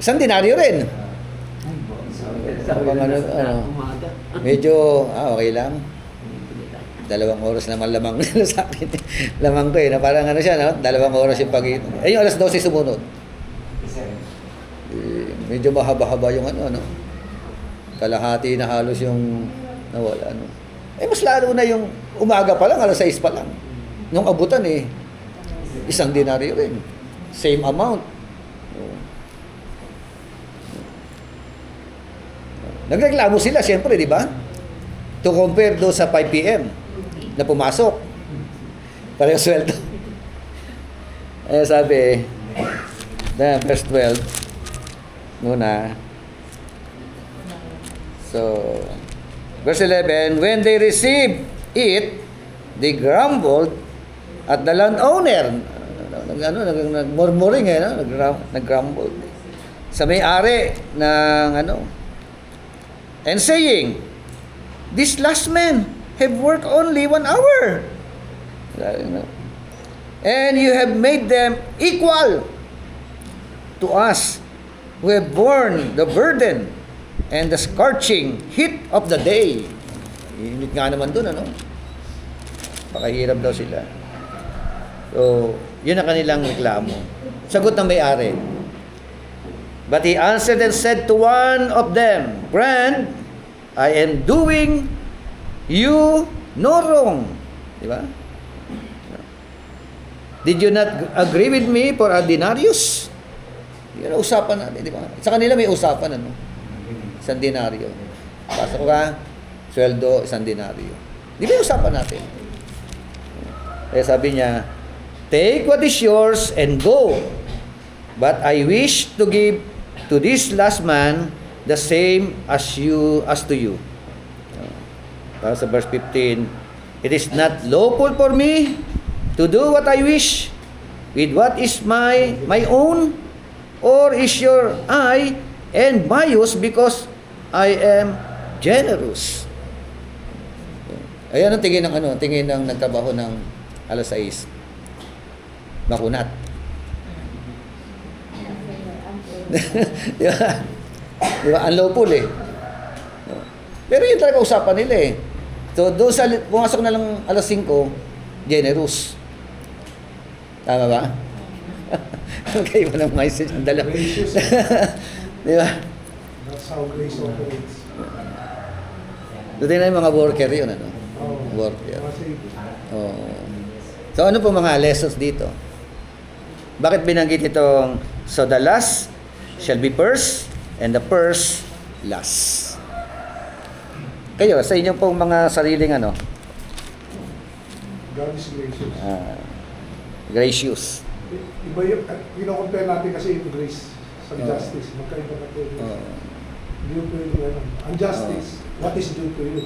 Isang denaryo rin. Medyo, okay lang. 2 oras naman lamang sa akin. Lamang ko na parang siya, no? 2 oras yung pagitan. Yung alas 12 sumunod. Medyo mahaba-haba yung ano. Kalahati na halos yung nawala, no? Mas lalo na yung umaga pa lang, alas 6 pa lang. Nung abutan, isang denaryo rin. Same amount. Nagreklamo sila, siyempre, di ba? To compare do sa 5 p.m. na pumasok. Parang sweldo. Sabi, verse 12, muna. So, verse 11, when they received it, they grumbled at the landowner. Nagmurmuring, naggrumbled. Sa may-ari ng and saying, this last man have worked only 1 hour. And you have made them equal to us who have borne the burden and the scorching heat of the day. Init nga naman dun, Pakahirap daw sila. So, yun ang kanilang reklamo. Sagot ng may-ari. But he answered and said to one of them, friend, I am doing you no wrong. Di ba? Did you not agree with me for a denarius? Yun ang usapan natin, di ba? Sa kanila may usapan, Isang denaryo. Pasok ka, sweldo, 1 denaryo. Di ba yung usapan natin? Kaya sabi niya, take what is yours and go. But I wish to give to this last man the same as to you. Para sa verse 15, it is not lawful for me to do what I wish with what is my own, or is your eye envious because I am generous. Ayan ang tingin ng nagtrabaho ng alas 6. Makunat. Di ba? Di ba? Unlawful eh. Pero yun talaga usapan nila eh. So, doon sa, pumasok na lang alas 5, generous. Tama ba? Okay, walang message ang dala. Gracious. Di ba? That's how grace operates. Doon din na yung mga worker yun, ano? Oh, Worker. kasi Oo. So, ano po mga lessons dito? Bakit binanggit itong, so the last shall be first, and the first last. Kayo, sa inyong pong mga sariling God is gracious. gracious. Iba yung, compare natin kasi yung grace sa Oh. justice. Magkaiba na po. Oo. Due to you, ang justice, what is due to you?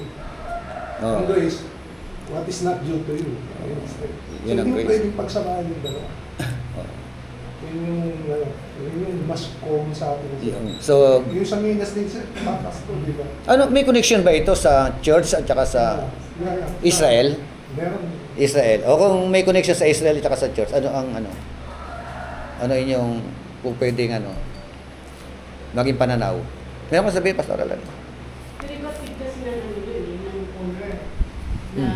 Oo. Ang grace, what is not due to you? Ayun. So, Yun ang hindi grace. pwedeng pagsamahan yung dalawa. Yun yung mas common sa atin. So, Yung sa Minas din siya, takas to, di ba? may connection ba ito sa church at saka sa Yeah. Israel? Meron. Israel. O kung may connection sa Israel at saka sa church, ano inyong kung pwedeng maging pananaw? Meron ko sabihin, Pastor Alan. Pero iba kasi ng owner na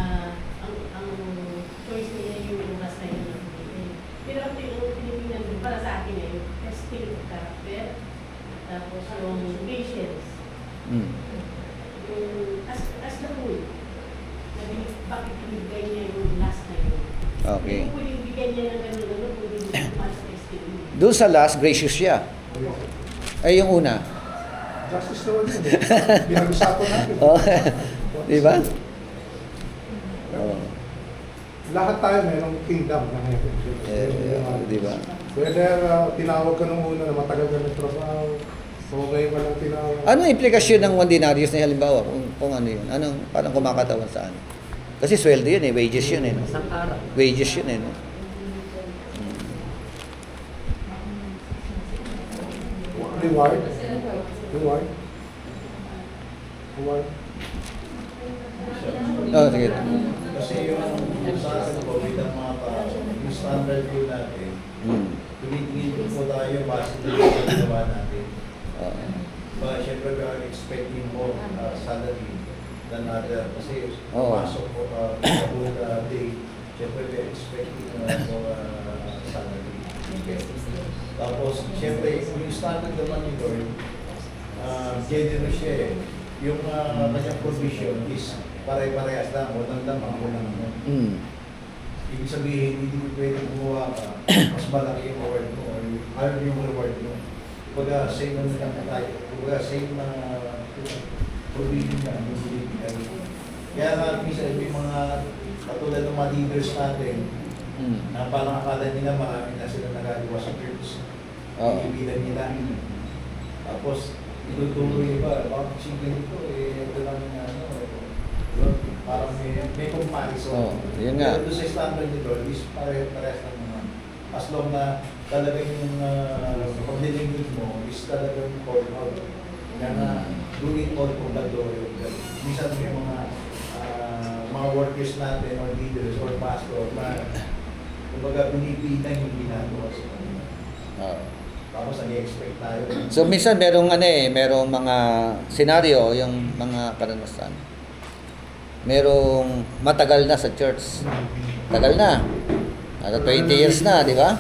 ang choice niya yung basta yun ang piliin. Pero ang tinitingnan din para sa akin ay yung testing of character, tapos yung patience, Mm. yung as the whole. Bakit binigay niya yung last na yun? Okay. Kung pwedeng bigyan niya ng gano'n, pwede niya mas testing. Doon sa last, gracious siya. Ay, yung una. Justice naman yun eh. Pinag-usapan natin. Oh. Di ba? Oh. Lahat tayo mayroong kingdom na heaven. Di ba? Whether tinawag ka nung una na matagal ka nagtrabaho, o ngayon ka lang tinawag. Ano ang implikasyon ng one denarius na halimbawa? Kung ano yun? Anong parang kumakatawan saan? Kasi sweldo yun eh, wages yun eh. No? Isang araw. Wages yun eh. No? Reward. Reward. Reward. Oh, sige. Kasi yung sa akin po, bilang mga tao, yung standard po natin, Hmm. tumitingin po tayo base sa ginawa natin. Oh. Siyempre, we are expecting more salary than other. Kasi Oo. pasok po sa whole day, siyempre, we are expecting more salary. Okay. Tapos, siyempre, yung standard naman ni Lord, generous siya eh. Yung kanyang provision is pare-parehas lang, walang lamang, walang ano. Hmm. Ibig sabihin, hindi mo pwedeng gumawa ka, mas malaki yung reward mo or yung reward mo. Kumbaga, same na lang tayo. Kumbaga, same na provision na yung binibigay. Kaya nga, minsan, yung mga katulad ng mga leaders natin, Hmm. na parang akala nila marami na sila nagagawa sa church. Oo. Ibilan nila. Tapos, ituturo yung iba, bakit sige nito, ito lang parang may comparison. Oo, yun nga. Pero doon sa standard ni Lord, is parehas lang naman. As long na talaga yung pag-delivery mo is talagang call out. Kaya nga, do it all for the glory of God. Minsan may mga workers natin or leaders or pastor na kumbaga binibigay yung ginagawa sa kanila. Oh. Tapos nag-expect tayo. So minsan merong mga senaryo, yung mga karanasan. Merong matagal na sa church. Tagal na. Nasa 20 years na, di ba?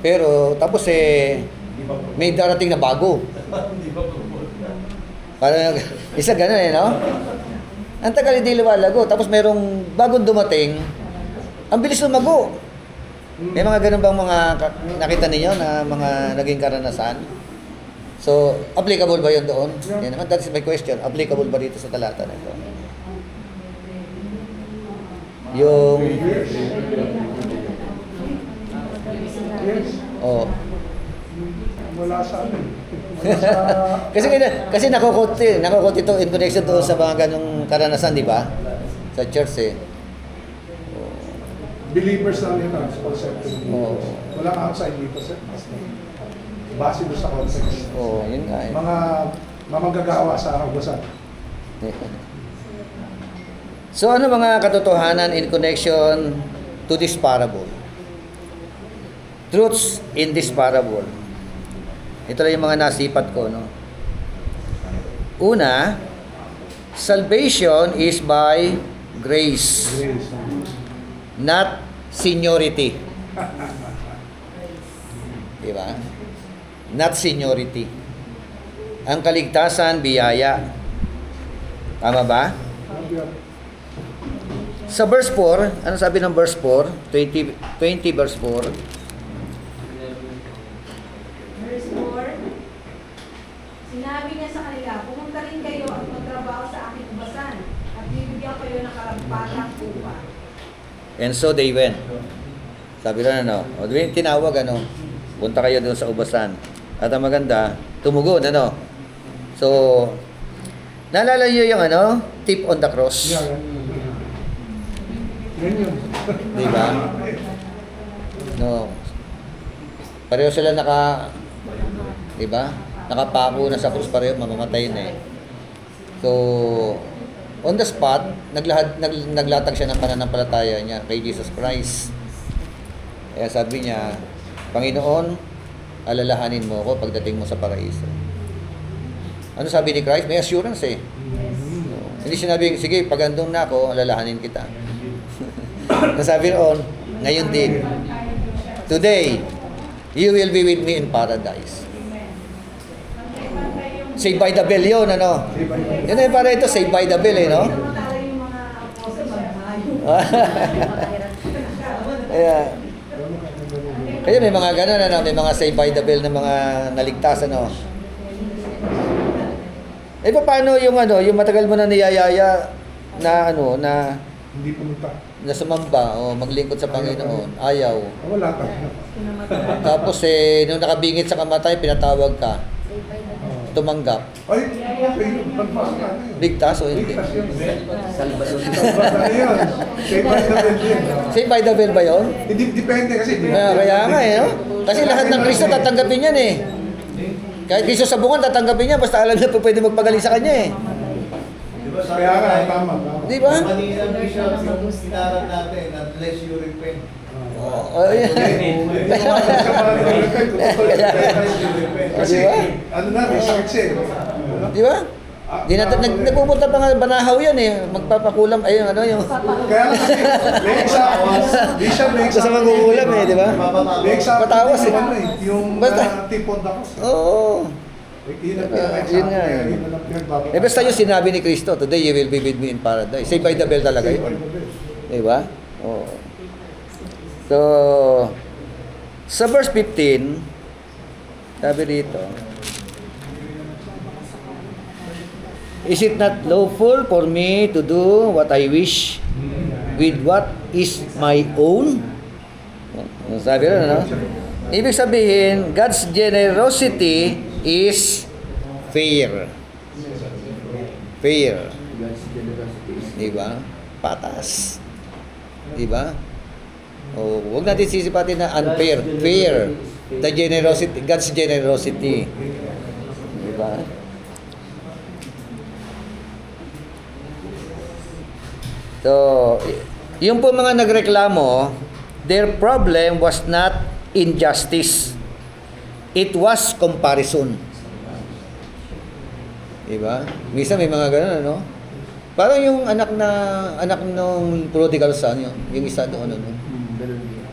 Pero tapos Di ba po? may darating na bago. Di ba po? Parang isa ganun no? Ang tagal hindi lumalago. Tapos merong bagong dumating, ang bilis lumago. May mga ganun bang mga nakita ninyo na mga naging karanasan? So, applicable ba yun doon? Yan naman, that is my question. Applicable ba dito sa talata na ito? Yung... Yes. Oh. Wala sa amin. Wala sa... Kasi nakukot ito in connection to sa mga ganong karanasan, di ba? Sa church eh. Believers lang yun ang concept. Oo. Walang outside dito. Base doon sa context. Oo, yun nga eh. Mga mamagagawa sa hugasan. So ano mga katotohanan in connection to this parable? Truths in this parable. Ito lang yung mga nasipat ko, no? Una, salvation is by grace, Grace. not seniority. Diba? Not seniority. Ang kaligtasan, biyaya. Tama ba? Sa verse 4, ano sabi ng verse 4? 20 verse 4. Verse 4, sinabi niya sa kanila, pumunta rin kayo at magtrabaho sa aking ubasan at bibigyan kayo ng karampatang upa. And so they went. Sabi lang o tinawag punta kayo doon sa ubasan. At ang maganda, tumugon So, naalala niyo yung tip on the cross? Yeah, yan yun. Di ba? No. Pareho sila di ba? Nakapako na sa krus, pareho mamamatay na eh. So, on the spot, naglatag siya ng pananampalataya niya kay Jesus Christ. Kaya sabi niya, Panginoon, alalahanin mo ako pagdating mo sa paraiso. Ano sabi ni Christ? May assurance eh. Hindi sinabing, sige, pag andun na ako, alalahanin kita. Nasabi noon, ngayon din, today, you will be with me in paradise. Saved by the bell yun, Yun ay para ito, saved by the bell, no? Samantala yung mga apostol, magmahal. Kaya may mga ganun, may mga saved by the bell na mga naligtas, Eh, paano yung matagal mo na niyayaya na na Hindi pumunta. na sumamba o maglingkod sa Panginoon, ayaw. Wala ka. Tapos nung nakabingit sa kamatay, pinatawag ka. Tumanggap. Ay, okay yun. Pagpasok na yun. Ligtas o hindi? Ligtas yun. Salvador. Salvador yun. Saved by the bell yun. Saved by the bell ba yun? Hindi, depende kasi. Kaya nga no? Kasi lahat ng Kristo tatanggapin yan eh. Kahit Kristo sa bungan, tatanggapin niya. Basta alam niya po pwede magpagaling sa kanya eh. Diba sabi Kaya nga, tayo, tama. Di ba? Kanina, Bishop, yung inaral natin, unless you repent. Kasi, Di ba? ano na, may sakit siya eh. Di ba? Nagpupunta pa nga Banahaw yan eh. Magpapakulam, ayun yung... Kaya nga kasi, may example. Di siya may Sa example. magugulam eh, di ba? May example. Patawas eh. Yung Basta- tipon tapos. Oo. Yun ang Yun nga eh. pinag-example. Eh basta yung sinabi ni Kristo, today you will be with me in paradise. Saved by the bell talaga yun. Di ba? Oo. So, sa verse 15, sabi dito, is it not lawful for me to do what I wish with what is my own? Sabi rin, Ibig sabihin, God's generosity is fair. Fair. Diba? Patas. Diba? O, huwag natin sisipatin na unfair. Fair. The generosity, God's generosity. Diba? So, yung po mga nagreklamo, their problem was not injustice. It was comparison. Diba? Minsan may mga ganun, Parang yung anak nung prodigal son, yung isa doon,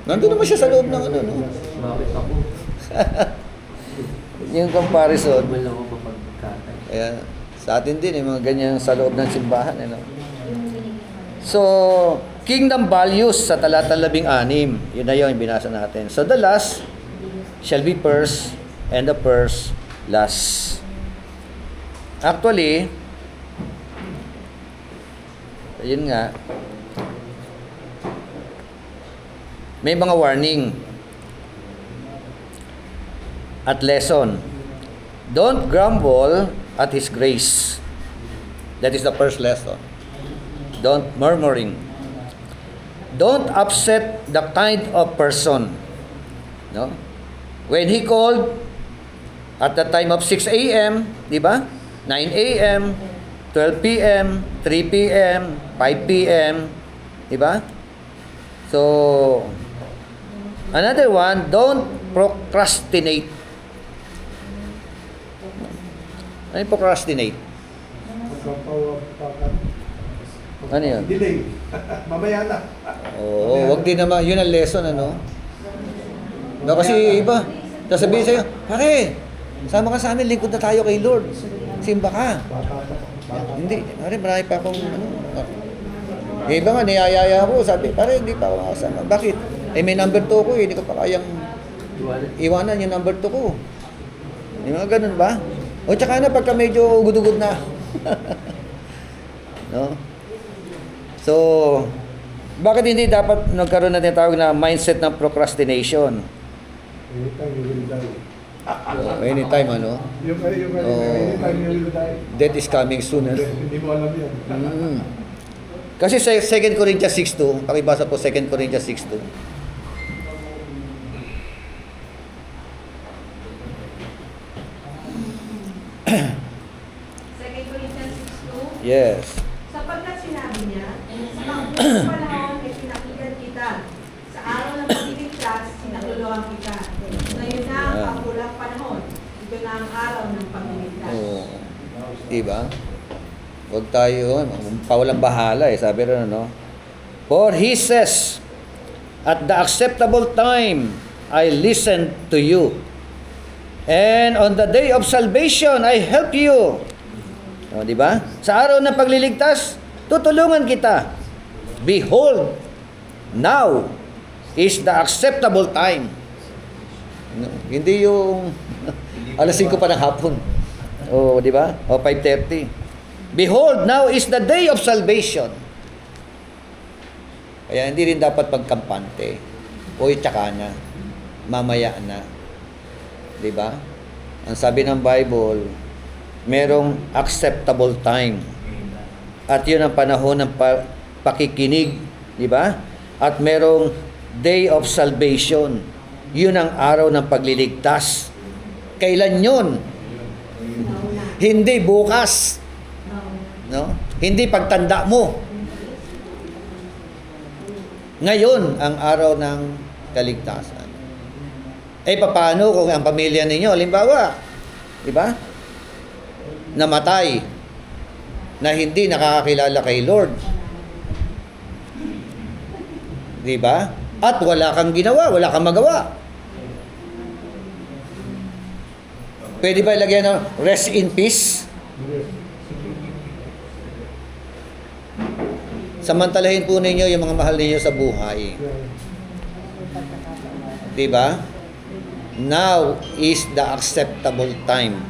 Nandun naman siya sa loob ng Bakit ako? Yung comparison. Normal lang ako mapagkatay. Kaya, sa atin din, mga ganyan sa loob ng simbahan, So, kingdom values sa talata 16. Yun na yun, binasa natin. So, the last shall be first, and the first last. Actually, yun nga, may mga warning. at lesson. Don't grumble at His grace. That is the first lesson. Don't murmuring. Don't upset the kind of person. No? When He called at the time of 6 a.m., di ba? 9 a.m., 12 p.m., 3 p.m., 5 p.m., di ba? So, another one, don't procrastinate. Ano yung procrastinate? Ano yun? Delay. Mamaya na. Oo, wag din naman. Yun ang lesson, ano? No, kasi iba, sasabihin sa'yo, pare, sama ka sa amin, lingkod na tayo kay Lord. Simba ka. Hindi, pare, marami pa akong, ano, iba nga, niyayaya ako, sabi, pare, hindi pa ako makasama. Bakit? Eh, may number 2 ko, hindi ko pa kayang iwanan yung number 2 ko. Yung mga ganun ba? O tsaka na, pagka medyo ugod-ugod na. No? So, bakit hindi dapat nagkaroon na tinatawag na mindset ng procrastination? Anytime you will die. Anytime, ano? Yung Oo. anytime you will die. Death is coming soon. Hindi mo alam yan. Kasi sa 2 Corinthians 6:2, pakibasa po 2 Corinthians 6:2. Second Corinthians 6:2. Yes. Sapagkat sinabi niya, sa kaunang panahon ay pinakinggan kita. Sa araw ng pagliligtas, sinakuluhan kita. Ngayon na ang kapulang panahon. Ito na ang araw ng pagliligtas. Oo. Diba? Huwag tayo, pawalang bahala eh. Sabi rin, ano? For He says, at the acceptable time, I listen to you. And on the day of salvation, I help you. O, diba? Sa araw ng pagliligtas, tutulungan kita. Behold, now is the acceptable time. No, hindi yung alas 5 pa ng hapon. O, di ba? O, 5:30. Behold, now is the day of salvation. Kaya hindi rin dapat pagkampante. O, tsaka na. Mamaya na. Di ba? Ang sabi ng Bible, merong acceptable time. At yun ang panahon ng pakikinig. Di ba? At merong day of salvation. Yun ang araw ng pagliligtas. Kailan yun? Hindi bukas. No? Hindi pagtanda mo. Ngayon ang araw ng kaligtasan. Eh paano kung ang pamilya ninyo, halimbawa, di ba? Namatay na hindi nakakakilala kay Lord. Di ba? At wala kang ginawa, wala kang magawa. Pwede ba ilagyan ng rest in peace? Samantalahin po ninyo yung mga mahal ninyo sa buhay. Diba? Now is the acceptable time.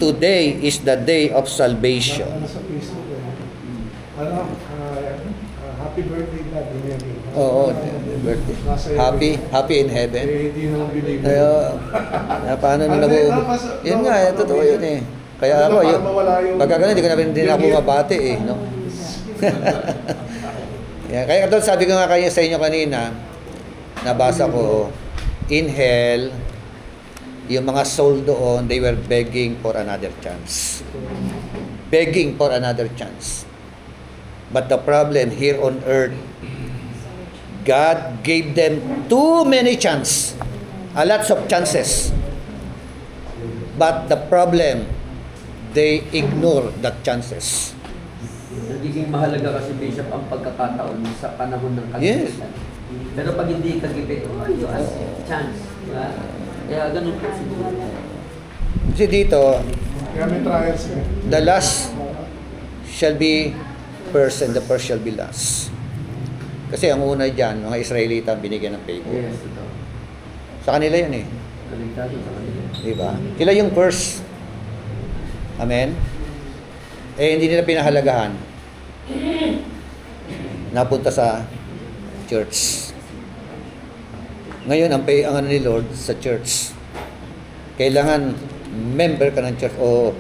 Today is the day of salvation. Ano sa Facebook eh. Happy birthday, Dad. Oo, birthday. Happy in heaven. Eh, hindi naman believe. Paano nung yun nga, totoo yun eh. Kaya ako, pagka ganun, hindi na ako mabati eh. No? Yeah, kaya katulad sabi ko nga kayo sa inyo kanina, nabasa ko, in hell, yung mga soul doon, they were begging for another chance. Begging for another chance. But the problem here on earth, God gave them too many chances. Lots of chances. But the problem, they ignore the chances. Nagiging mahalaga kasi, Bishop, ang pagkakataon sa panahon ng kalimitan. Pero pag hindi ka gipit, you ask chance. Diba? Kaya ganun po siguro. Kasi dito, Kaya may trials eh. the last shall be first and the first shall be last. Kasi ang una dyan, mga Israelita binigyan ng favor. Yes, ito. Sa kanila yun eh. Kaligtasan sa kanila. Diba? Sila yung first. Amen? Eh, hindi nila pinahalagahan. Napunta sa church. Ngayon, ang ano ni Lord sa church. kailangan member ka ng church o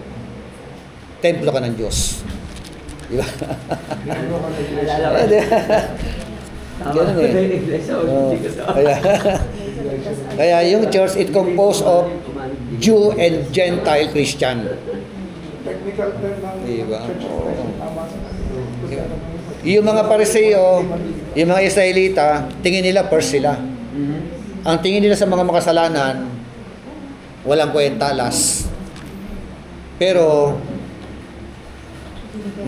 templo ka ng Diyos. Di ba? Alala ko. Tama Ganun ko eh. na yung iglesia. Oo. Hindi ko sa... Kaya yung church, it composed of Jew and Gentile Christian. Technical term ng Diba? church of Christ. Tama sa Yung mga Pariseo, yung mga Israelita, tingin nila first sila. Ang tingin nila sa mga makasalanan, walang kwenta, last. Pero,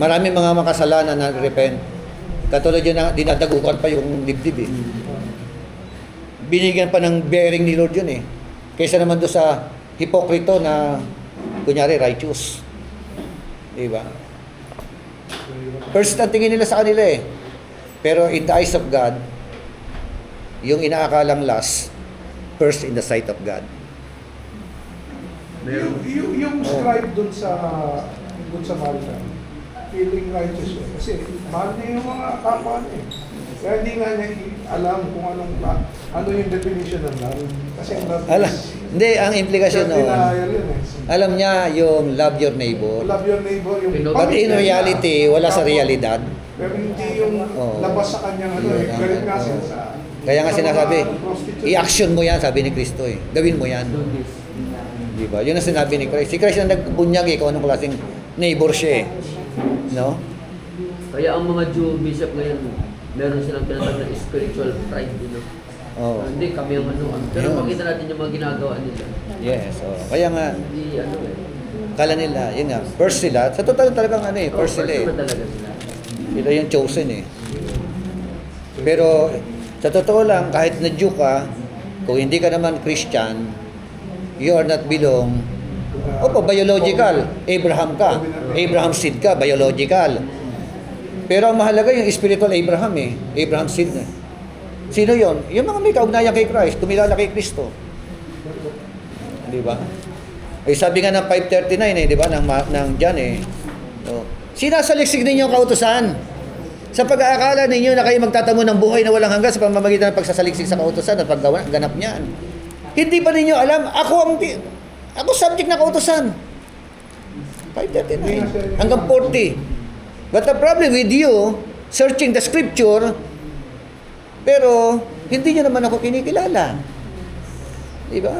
marami mga makasalanan na repent. Katulad yun na dinadagukan pa yung dibdib eh. Binigyan pa ng bearing ni Lord yun eh. Kaysa naman doon sa hipokrito na, kunyari, righteous. Diba? First ang tingin nila sa kanila eh. Pero in the eyes of God, yung inaakalang last, first in the sight of God. Yung scribe dun sa Malta, feeling righteous yun. Kasi mahal niya yung mga kapwa niya. Kaya hindi nga niya alam kung ano yung definition ng love. Kasi ang love Hindi, ang implikasyon noon, denial yun eh. alam niya yung love your neighbor. Love your neighbor, yung But in reality, wala sa realidad. Pero hindi yung Oo. labas sa kanyang ano, Yun, galit nga oo. siya sa... Kaya nga sa sinasabi, mga prostitute. i-action mo yan, sabi ni Kristo eh. Gawin mo yan. Do this. Di ba? Yun ang sinabi ni Christ. Si Christ ang nagbunyag eh, kung anong klaseng neighbor siya eh. No? Kaya ang mga Jew bishop ngayon, meron silang tinatawag na spiritual pride. You know? Oh. Hindi kami ang ano. Pero Yun. makita natin yung mga ginagawa nila. Yes. Oh. Kaya nga, Hindi ano eh. kala nila, yun nga, first sila. Sa total talagang ano eh, first sila eh. First talaga sila. Sila yung chosen eh. Pero sa totoo lang, kahit na Jew ka, kung hindi ka naman Christian, you are not belong. Opo, biological. Abraham ka. Abraham seed ka, biological. Pero ang mahalaga yung spiritual Abraham eh. Abraham seed eh. Sino yon? Yung mga may kaugnayan kay Christ, kumilala kay Kristo. Di ba? Eh, sabi nga ng 539 eh, di ba? Ng John eh. Oh. Sinasaliksik ninyo ang kautusan. Sa pag-aakala ninyo na kayo magtatamo ng buhay na walang hanggan sa pamamagitan ng pagsasaliksik sa kautusan at pagganap niyan. Hindi ba ninyo alam, ako subject ng kautusan. 539 hanggang 40. But the problem with you, searching the scripture, pero hindi nyo naman ako kinikilala. Di ba?